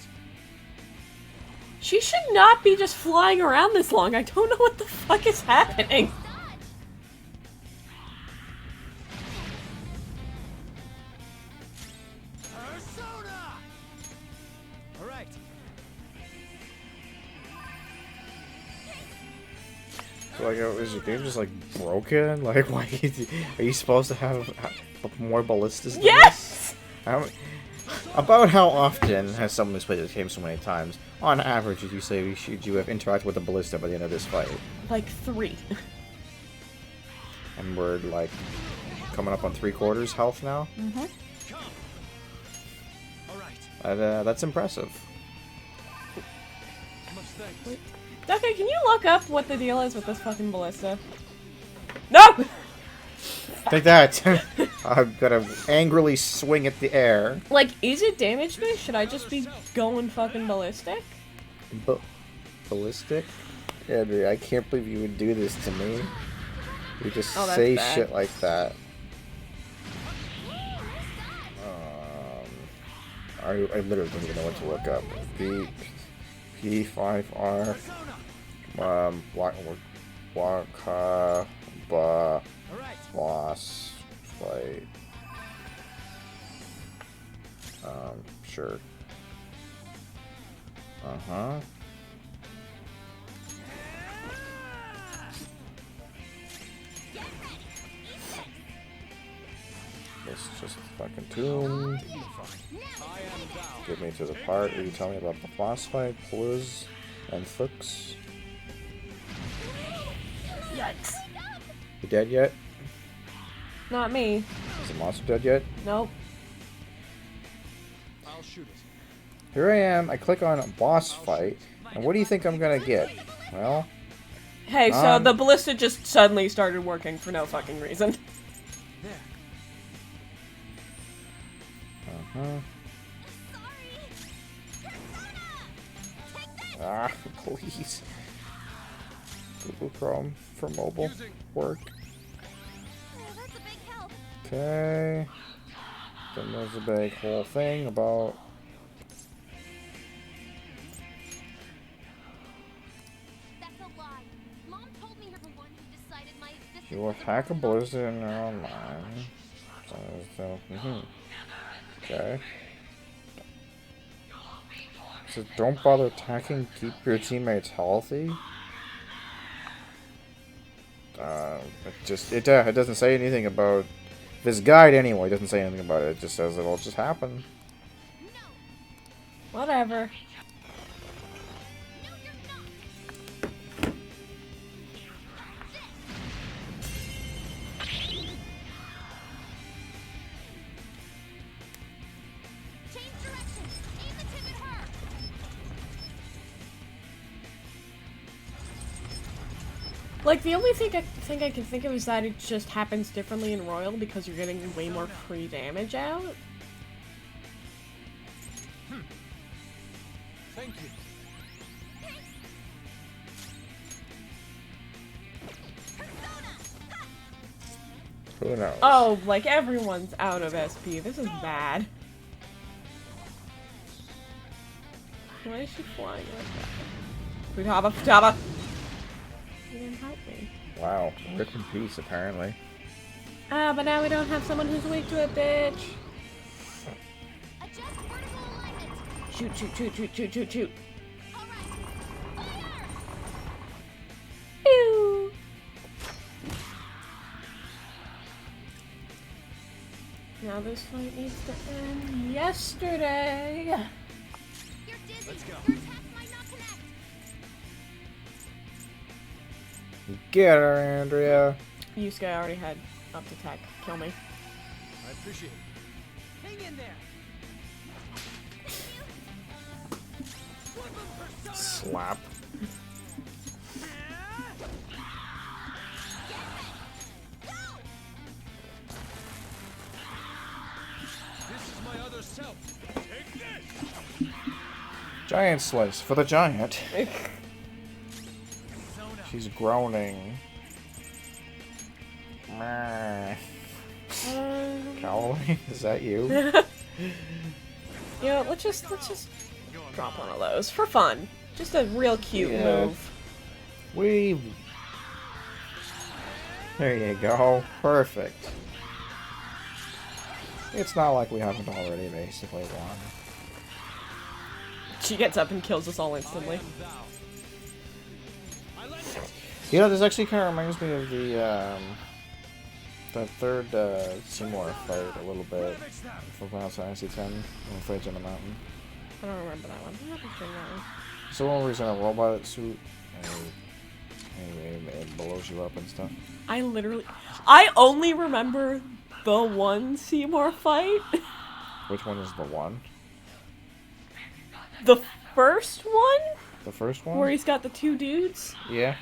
She should not be just flying around this long. I don't know what the fuck is happening. Persona. All right. So, like, is your game just like broken? Like, why are you supposed to have more ballistas than Yes! this? About how often has someone who's played this game so many times, on average, would you say you have interacted with a ballista by the end of this fight? Like 3. And we're like coming up on 3/4 health now. Mm-hmm. All right. That's impressive. Much thanks. Ducky, can you look up what the deal is with this fucking ballista? No! Take that! I'm gonna angrily swing at the air. Like, is it damage based? Should I just be going fucking ballistic? Ballistic? Andrea, I can't believe you would do this to me. You just Oh, that's say bad. shit like that. I literally don't even know what to look up. P5R. Wakaba. All right. Boss fight. Sure. Uh-huh. Let's just fucking tune. Get me to the part where you tell me about the boss fight, Blizz, and Fux. Yikes. You dead yet? Not me. Is the monster dead yet? Nope. I'll shoot it. Here I am, I click on boss fight, and what do you think I'm gonna get? Well, Hey, so the ballista just suddenly started working for no fucking reason. There. uh-huh. Ah, please. Google Chrome for mobile work. Oh, that's a big help. Okay. Then there's a big whole thing about That's a lie. Mom told me you're the one who decided my existence. you will hack a blizzard in online. So, okay. So don't bother attacking, keep your teammates healthy. It doesn't say anything about this guide anyway. It doesn't say anything about it. It just says it'll just happen. Whatever. Change direction. Aim the tip at her. Like, the only thing I can think of is that it just happens differently in Royal because you're getting way more free damage out. Thank you. Who knows? Oh, like, everyone's out of SP. This is bad. Why is she flying like that? Futaba, Futaba! You didn't help me. Wow, rip in peace apparently. Ah, but now we don't have someone who's weak to it, bitch! Adjust vertical alignment. Shoot, shoot, shoot, shoot, shoot, shoot, shoot. All right. Fire. Pew! Now this fight needs to end yesterday. You're dizzy. Let's go. Your attack might not connect. Get her, Andrea. Yusuke already had up to tech. Kill me. I appreciate it. Hang in there. Slap. This is my other self. Take this. Giant slice for the giant. She's groaning. Meh. Callaway, is that you? You know, let's just drop one of those for fun. Just a real cute move. Weave. There you go. Perfect. It's not like we haven't already basically won. She gets up and kills us all instantly. You know, this actually kind of reminds me of the third Seymour fight a little bit from Final Fantasy X when he fights in the mountain. I don't remember that one. I'm not picturing that one. So one where he's in a robot suit and it blows you up and stuff. I only remember the one Seymour fight. Which one is the one? The first one? The first one? Where he's got the two dudes? Yeah.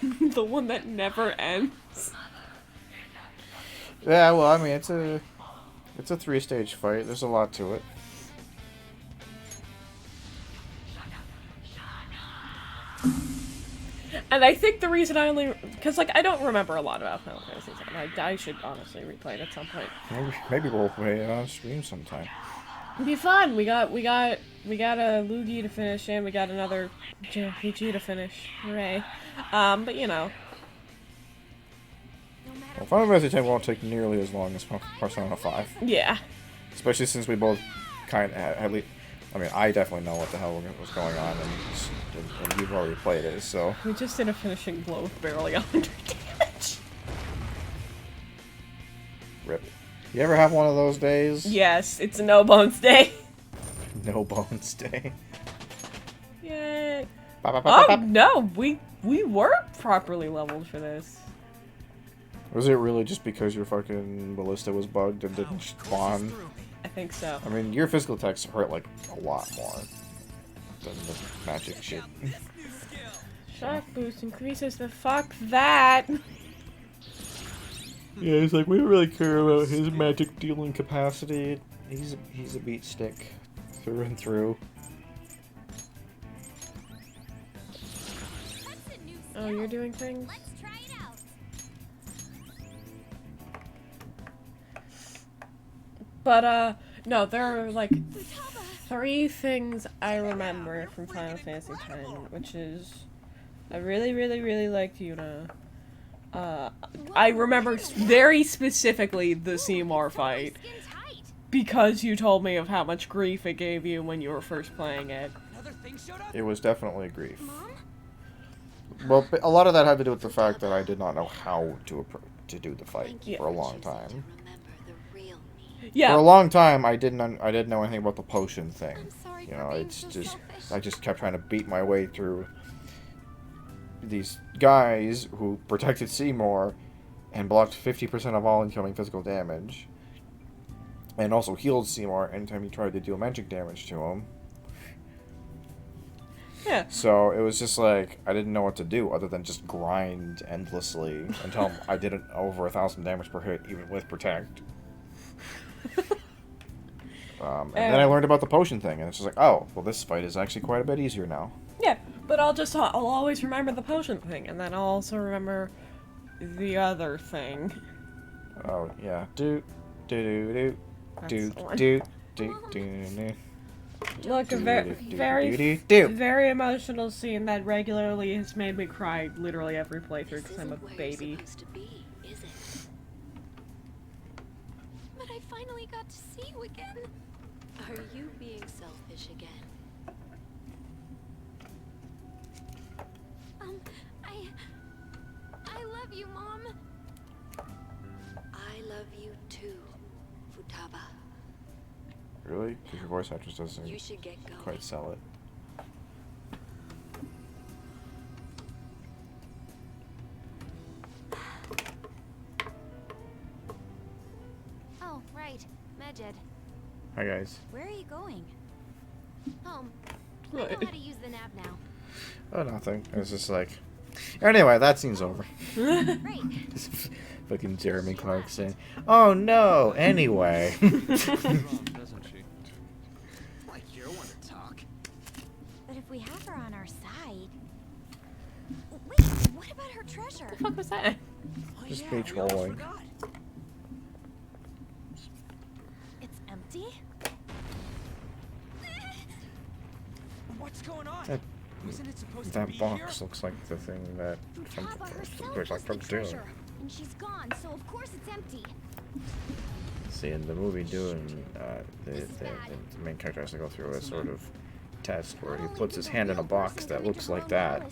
The one that never ends. Yeah, well, I mean, it's a 3-stage fight. There's a lot to it. And I think the reason I only... Because, like, I don't remember a lot about Final Fantasy X. I should honestly replay it at some point. Maybe we'll play it on stream sometime. It'd be fun. We got a Luigi to finish, and we got another JRPG to finish. Hooray. But, you know. Well, Final Fantasy X won't take nearly as long as Persona 5. Yeah. Especially since we both kind of, at least, I mean, I definitely know what the hell was going on, and you've already played it, so. We just did a finishing blow with barely 100 damage. Rip. You ever have one of those days? Yes, it's a no bones day. No bones day. Yay. Oh, no, we were properly leveled for this. Was it really just because your fucking ballista was bugged and didn't spawn? I think so. I mean, your physical attacks hurt like a lot more than the magic shit. Shock boost increases the fuck that. Yeah, it's like we don't really care about his magic dealing capacity. He's a beat stick through and through. Oh, you're doing things? Let's try it out. But, no, there are, like, 3 things I remember from Final Fantasy X, which is, I really, really, really liked Yuna. I remember very specifically the Seymour fight, because you told me of how much grief it gave you when you were first playing it. It was definitely grief. Well, a lot of that had to do with the fact that I did not know how to do the fight for a long time. Yeah. For a long time, I didn't know anything about the potion thing. Sorry, You know, it's so just selfish. I just kept trying to beat my way through these guys who protected Seymour and blocked 50% of all incoming physical damage, and also healed Seymour anytime he tried to deal magic damage to him. Yeah. So it was just like I didn't know what to do other than just grind endlessly until I did it over 1,000 damage per hit, even with protect. And then I learned about the potion thing, and it's just like, oh, well, this fight is actually quite a bit easier now. Yeah, but I'll always remember the potion thing, and then I'll also remember the other thing. Oh yeah, do do do do That's the one. do do do do. Look, a very emotional scene that regularly has made me cry literally every playthrough because I'm a baby. But I finally got to see you again. Are you being selfish again? I love you, Mom. I love you too, Futaba. Really? Because your voice actress doesn't You should get going. quite sell it. Oh, right. Medjed. Hi guys. Where are you going? Home. I know how to use the nav now. Oh, nothing. It was just like... Anyway, that scene's over. Great. Just fucking Jeremy Clarkson. Oh no, anyway. Doesn't she? Like you're one to talk. But if we have her on our side... Wait, what about her treasure? What the fuck was that? Oh, Just yeah, be we almost trolling. forgot. It's empty? What's going on? That- Wasn't it supposed to That be box here? looks like the thing that... Futaba herself looks was like the Doing. treasure. And she's gone, so of course it's empty. See, in the movie Dune, the main character has to go through a sort of test where he puts his hand in a box that looks like that,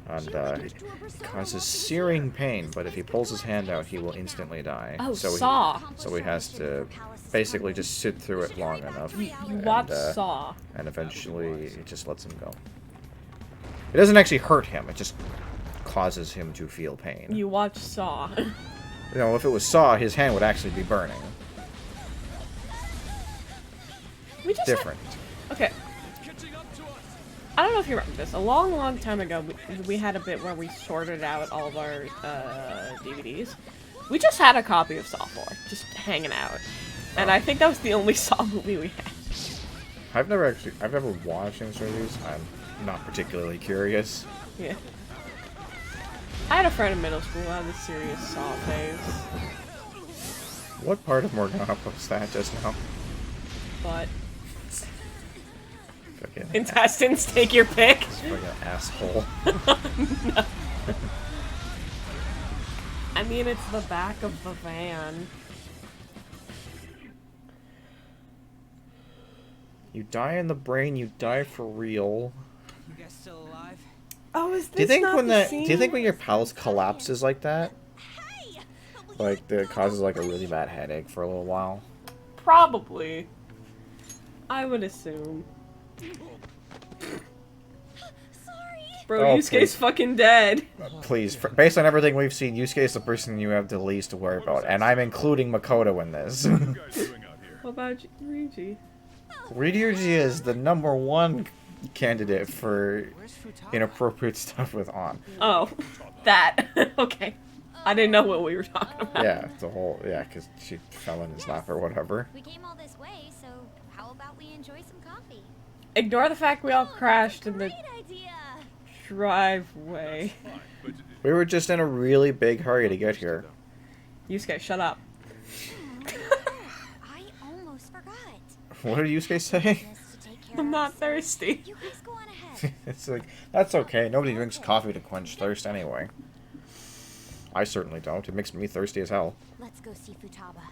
and it causes searing pain, but if he pulls his hand out, he will instantly die. Oh, so Saw. So he has to basically just sit through it long enough, You watch and, Saw. and eventually it just lets him go. It doesn't actually hurt him, it just causes him to feel pain. You watch Saw. You know, if it was Saw, his hand would actually be burning. We just Different. Okay. Catching up to us. I don't know if you remember this. A long, long time ago, we had a bit where we sorted out all of our DVDs. We just had a copy of Saw 4, just hanging out. And I think that was the only Saw movie we had. I've never watched any of these. I'm not particularly curious. Yeah. I had a friend in middle school who had a serious Saw phase. What part of Morgana was that just now? But Fucking intestines, take your pick. fucking asshole. No. I mean, it's the back of the van. You die in the brain, you die for real. You guys still alive? Oh, is this Do you think not when the do you think when your scene? palace collapses like that, like that causes like a really bad headache for a little while? Probably. I would assume. Bro, Oh, Yusuke's please. fucking dead. Please, based on everything we've seen, Yusuke is the person you have the least to worry about, and I'm including Makoto in this. What are you guys doing out here? What about Ryuji? Ryuji is the #1 candidate for Where's Futaba? inappropriate stuff with On. Oh, that. Okay. I didn't know what we were talking about. Yeah, because she fell in his lap or whatever. We came all this way, so how about we enjoy some coffee? Ignore the fact we all crashed in the Great idea! driveway. Fine, but We were just in a really big hurry to get here. Yusuke, shut up. I almost forgot. What did Yusuke say? Business to take care I'm of, not so thirsty. You guys go on ahead. It's like, that's okay. Nobody drinks coffee to quench thirst anyway. I certainly don't. It makes me thirsty as hell. Let's go see Futaba.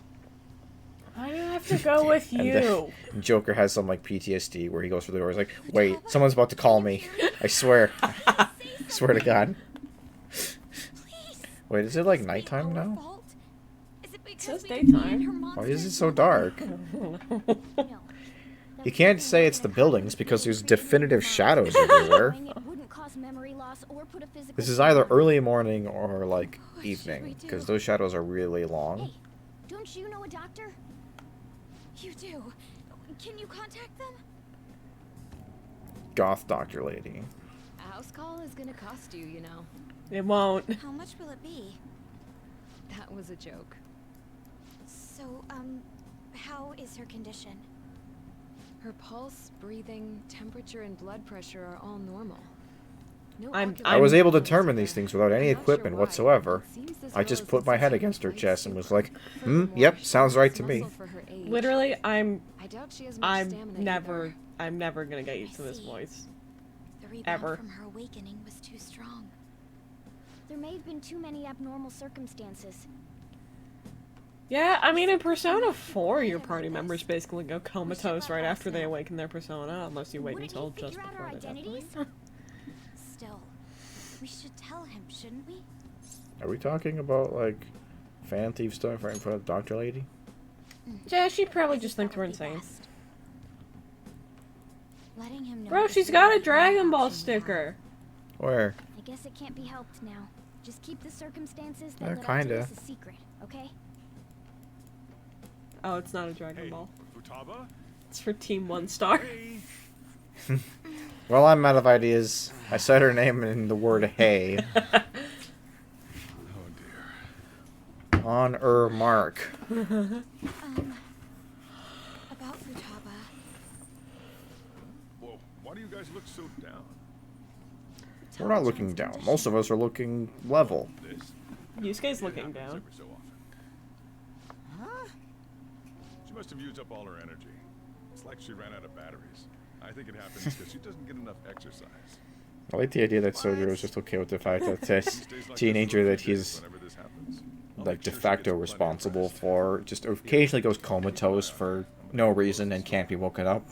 Why do I have to go with And you? then Joker has some like PTSD where he goes through the door. He's like, wait, someone's about to call me. I swear. I swear to God. Wait, is it like nighttime now? Is it because says we daytime. created her Why is it monsters? so dark? No. You can't say it's the buildings because there's definitive shadows everywhere. It wouldn't cause memory loss or put a physical This is either strain on early morning or like What should we evening do? because those shadows are really Hey, long. don't you know a doctor? You do. Can you contact them? Goth doctor lady. A house call is gonna cost you, you know. It won't. How much will it be? That was a joke. So, how is her condition? Her pulse, breathing, temperature, and blood pressure are all normal. No I'm- ocular I was able to symptoms determine there. these things without any I'm not equipment sure why. whatsoever. It seems this I girl just is put my head insisting against her on chest and fight was like, super. hmm, Furthermore, yep, she sounds right to lacks me. muscle for her age. Literally, I doubt she has much stamina either. I'm never gonna get used to this see. voice. The rebound Ever. from her awakening was too strong. There may have been too many abnormal circumstances. Yeah, I mean, in Persona 4, your party members basically go comatose right after they awaken their persona, unless you wait Wouldn't until he just figure out before our they die. identities? Still, we should tell him, shouldn't we? Are we talking about like fan thief stuff right in front of Dr. Lady? Yeah, she probably I just think thinks that we're would be insane. best. Letting him know Bro, is she's the got a only Dragon Ball option we sticker. Where? have. I guess it can't be helped now. Just keep the circumstances Yeah, that led up to kinda. this a secret, okay? Oh, it's not a Dragon Hey, Ball. Futaba? It's for Team 1 Star. Hey. Well, I'm out of ideas. I said her name in the word hey. Oh dear. On mark. About Futaba. Whoa, why do you guys look so down? We're not looking down. Most of us are looking level. This Yusuke's looking happens down. every so often. She must have used up all her energy. It's like she ran out of batteries. I think it happens because she doesn't get enough exercise. I like the idea that Sojiro is just okay with the fact that this teenager that he's Whenever this happens, I'll like make de sure she facto gets plenty of responsible rest. for just occasionally goes comatose for no reason and can't be woken up.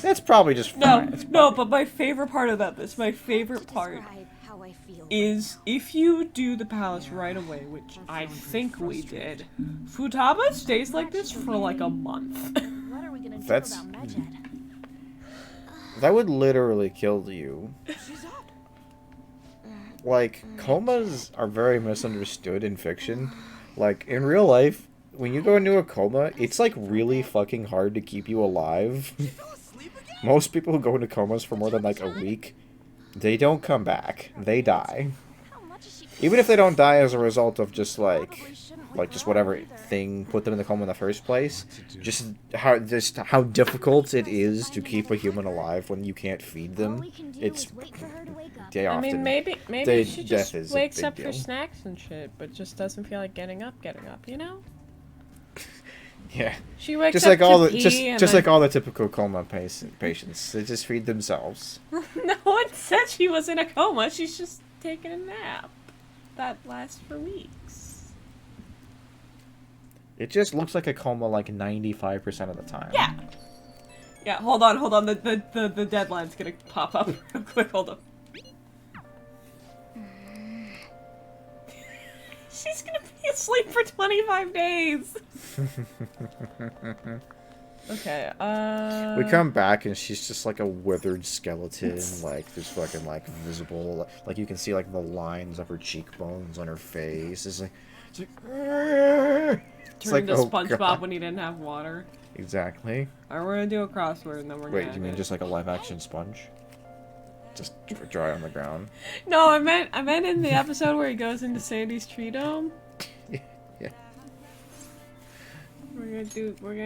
That's probably just No, fine. It's no, but my favorite part about this, my favorite part Describe how I feel. is if you do the palace right away, which I think we did, Futaba stays like this for like a month. What are we gonna do That's- about Medjed? That would literally kill you. Like, comas are very misunderstood in fiction. Like, in real life, when you go into a coma, it's like really fucking hard to keep you alive. Most people who go into comas for more than like a week, they don't come back. They die. How much is she? Even if they don't die as a result of just just whatever thing put them in the coma in the first place, just how difficult it is to keep a human alive when you can't feed All them. we can do It's is wait for her to wake up. they I often mean, maybe they- she death just is a wakes big up for deal. snacks and shit, but just doesn't feel like getting up, you know? yeah. She wakes Just up like all to the pee and just then... like all the typical coma patients, they just feed themselves. No one said she was in a coma, she's just taking a nap. That lasts for weeks. It just looks like a coma like 95% of the time. Yeah. Yeah, hold on, the deadline's gonna pop up real quick, hold up. She's gonna be asleep for 25 days! Okay, We come back and she's just like a withered skeleton, like there's fucking like visible, like you can see like the lines of her cheekbones on her face. It's like, it's Turn into oh, SpongeBob God. when he didn't have water. Exactly. Alright, we're gonna do a crossword and then we're Wait, gonna you mean end it. just like a live action sponge? Just dry on the ground. No, I meant in the episode where he goes into Sandy's tree dome. Yeah. We're gonna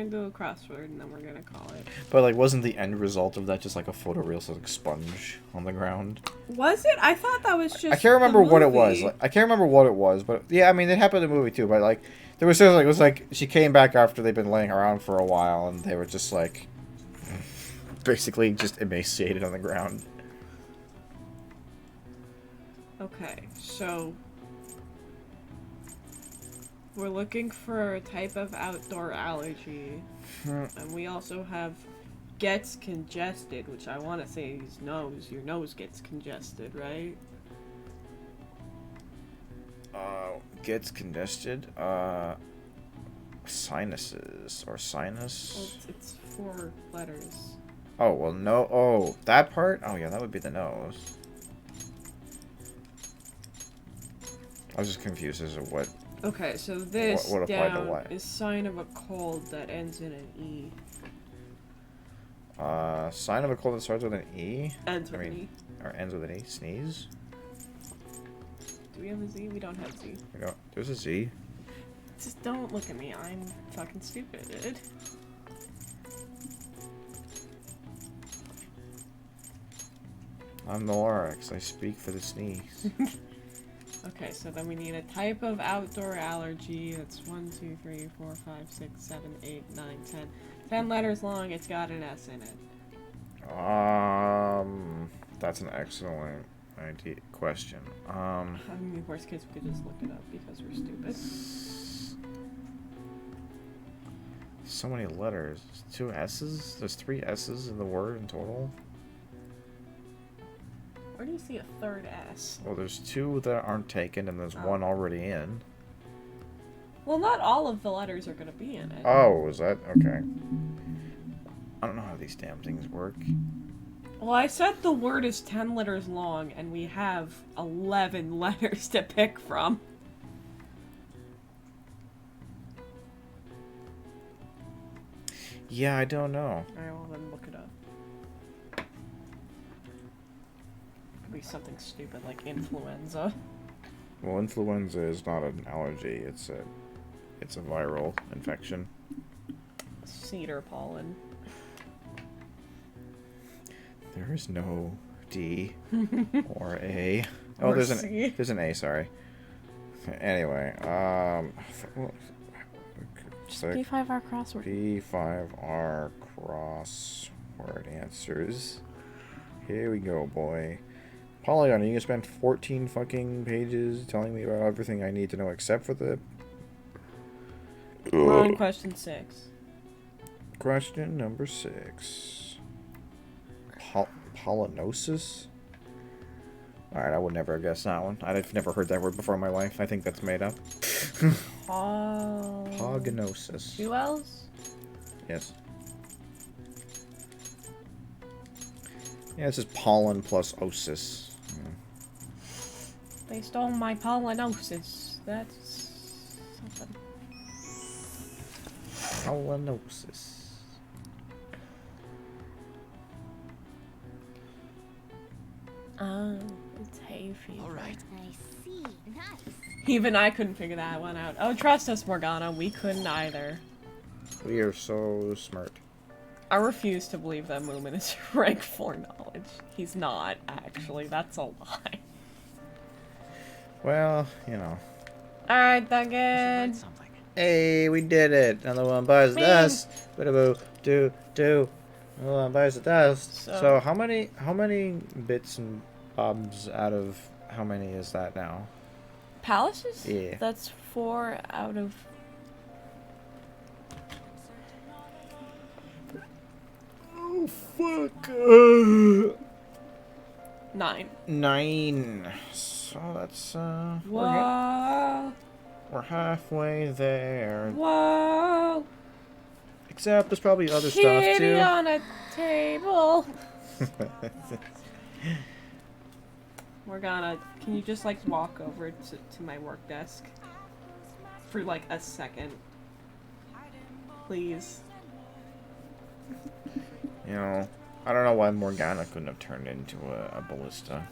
do a crossword and then we're gonna call it. But like, wasn't the end result of that just like a photorealistic sponge on the ground? Was it? I thought that was just. I can't remember the what it was. movie. Like, I can't remember what it was, but yeah, I mean, it happened in the movie too. But like, there was it was like she came back after they'd been laying around for a while, and they were just like, basically just emaciated on the ground. Okay, so we're looking for a type of outdoor allergy, and we also have gets congested, which I want to say is nose. Your nose gets congested, right? Gets congested. Sinuses or sinus. Well, it's 4 letters. Oh well, no. Oh, that part. Oh yeah, that would be the nose. I was just confused as to what. Okay, so this What applied to down what? is sign of a cold that ends in an E. Sign of a cold that starts with an E. Ends I with mean, an E. or ends with an E. Sneeze. Do we have a Z? We don't have Z. We don't. There's a Z. Just don't look at me. I'm fucking stupid, dude. I'm the Lorax. I speak for the sneeze. Okay, so then we need a type of outdoor allergy. That's 1, 2, 3, 4, 5, 6, 7, 8, 9, 10. 10 letters long. It's got an S in it. That's an excellent question. I mean, worst case, we could just look it up because we're stupid. So many letters. 2 S's? There's 3 S's in the word in total? Where do you see a third S? Well, there's 2 that aren't taken, and there's 1 already in. Well, not all of the letters are going to be in it. Oh, is that? Okay. I don't know how these damn things work. Well, I said the word is 10 letters long, and we have 11 letters to pick from. Yeah, I don't know. Alright, well then look it up. could be something stupid like influenza. Well, influenza is not an allergy. It's a viral infection. Cedar pollen. There is no D or A. Oh, Or there's C. an A. Sorry. Anyway, P5R crossword. P5R crossword answers. Here we go, boy. Polygon, are you gonna spend 14 fucking pages telling me about everything I need to know except for the... We're on question 6. Question number 6. Polynosis? Alright, I would never have guessed that one. I've never heard that word before in my life. I think that's made up. Pognosis. 2 L's? Yes. Yeah, this is pollen plus osis. They stole my pollinosis. That's something. Pollinosis. It's hay fever. All right. I see. Nice. Even I couldn't figure that one out. Oh, trust us, Morgana. We couldn't either. We are so smart. I refuse to believe that Moomin is rank 4 knowledge. He's not, actually. That's a lie. Well, you know. Alright, I should Duncan. write something. Hey, we did it. Another one buys the Bing. dust. Boo, do. Another one buys the dust. So- So how many bits and bobs out of how many is that now? Palaces? Yeah. That's 4 out of... Oh fuck. 9. 9. So that's Whoa! we're halfway there. Whoa! Except there's probably other stuff Kitty too. on a table! Morgana, can you just like walk over to my work desk? For like a second. Please. You know, I don't know why Morgana couldn't have turned into a ballista.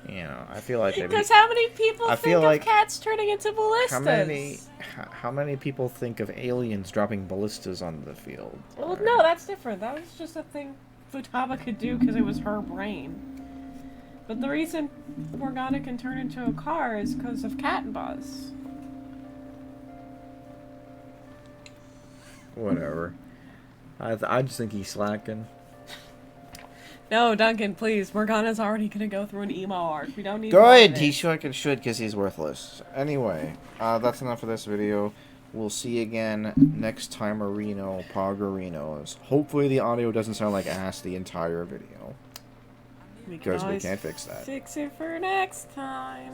You know, I feel like maybe... Because how many people I think feel of like- cats turning into ballistas? How many people think of aliens dropping ballistas on the field? Well, no, that's different. That was just a thing Futaba could do because it was her brain. But the reason Morgana can turn into a car is because of Cat and Buzz. Whatever. I just think he's slacking. No, Duncan, please. Morgana's already gonna go through an emo arc. We don't need more of Good! it. He should because he's worthless. Anyway, that's enough for this video. We'll see you again next time Areno, Pogarinos. Hopefully the audio doesn't sound like ass the entire video. Because we always can't fix that. Fix it for next time.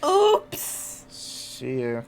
Oops! See ya.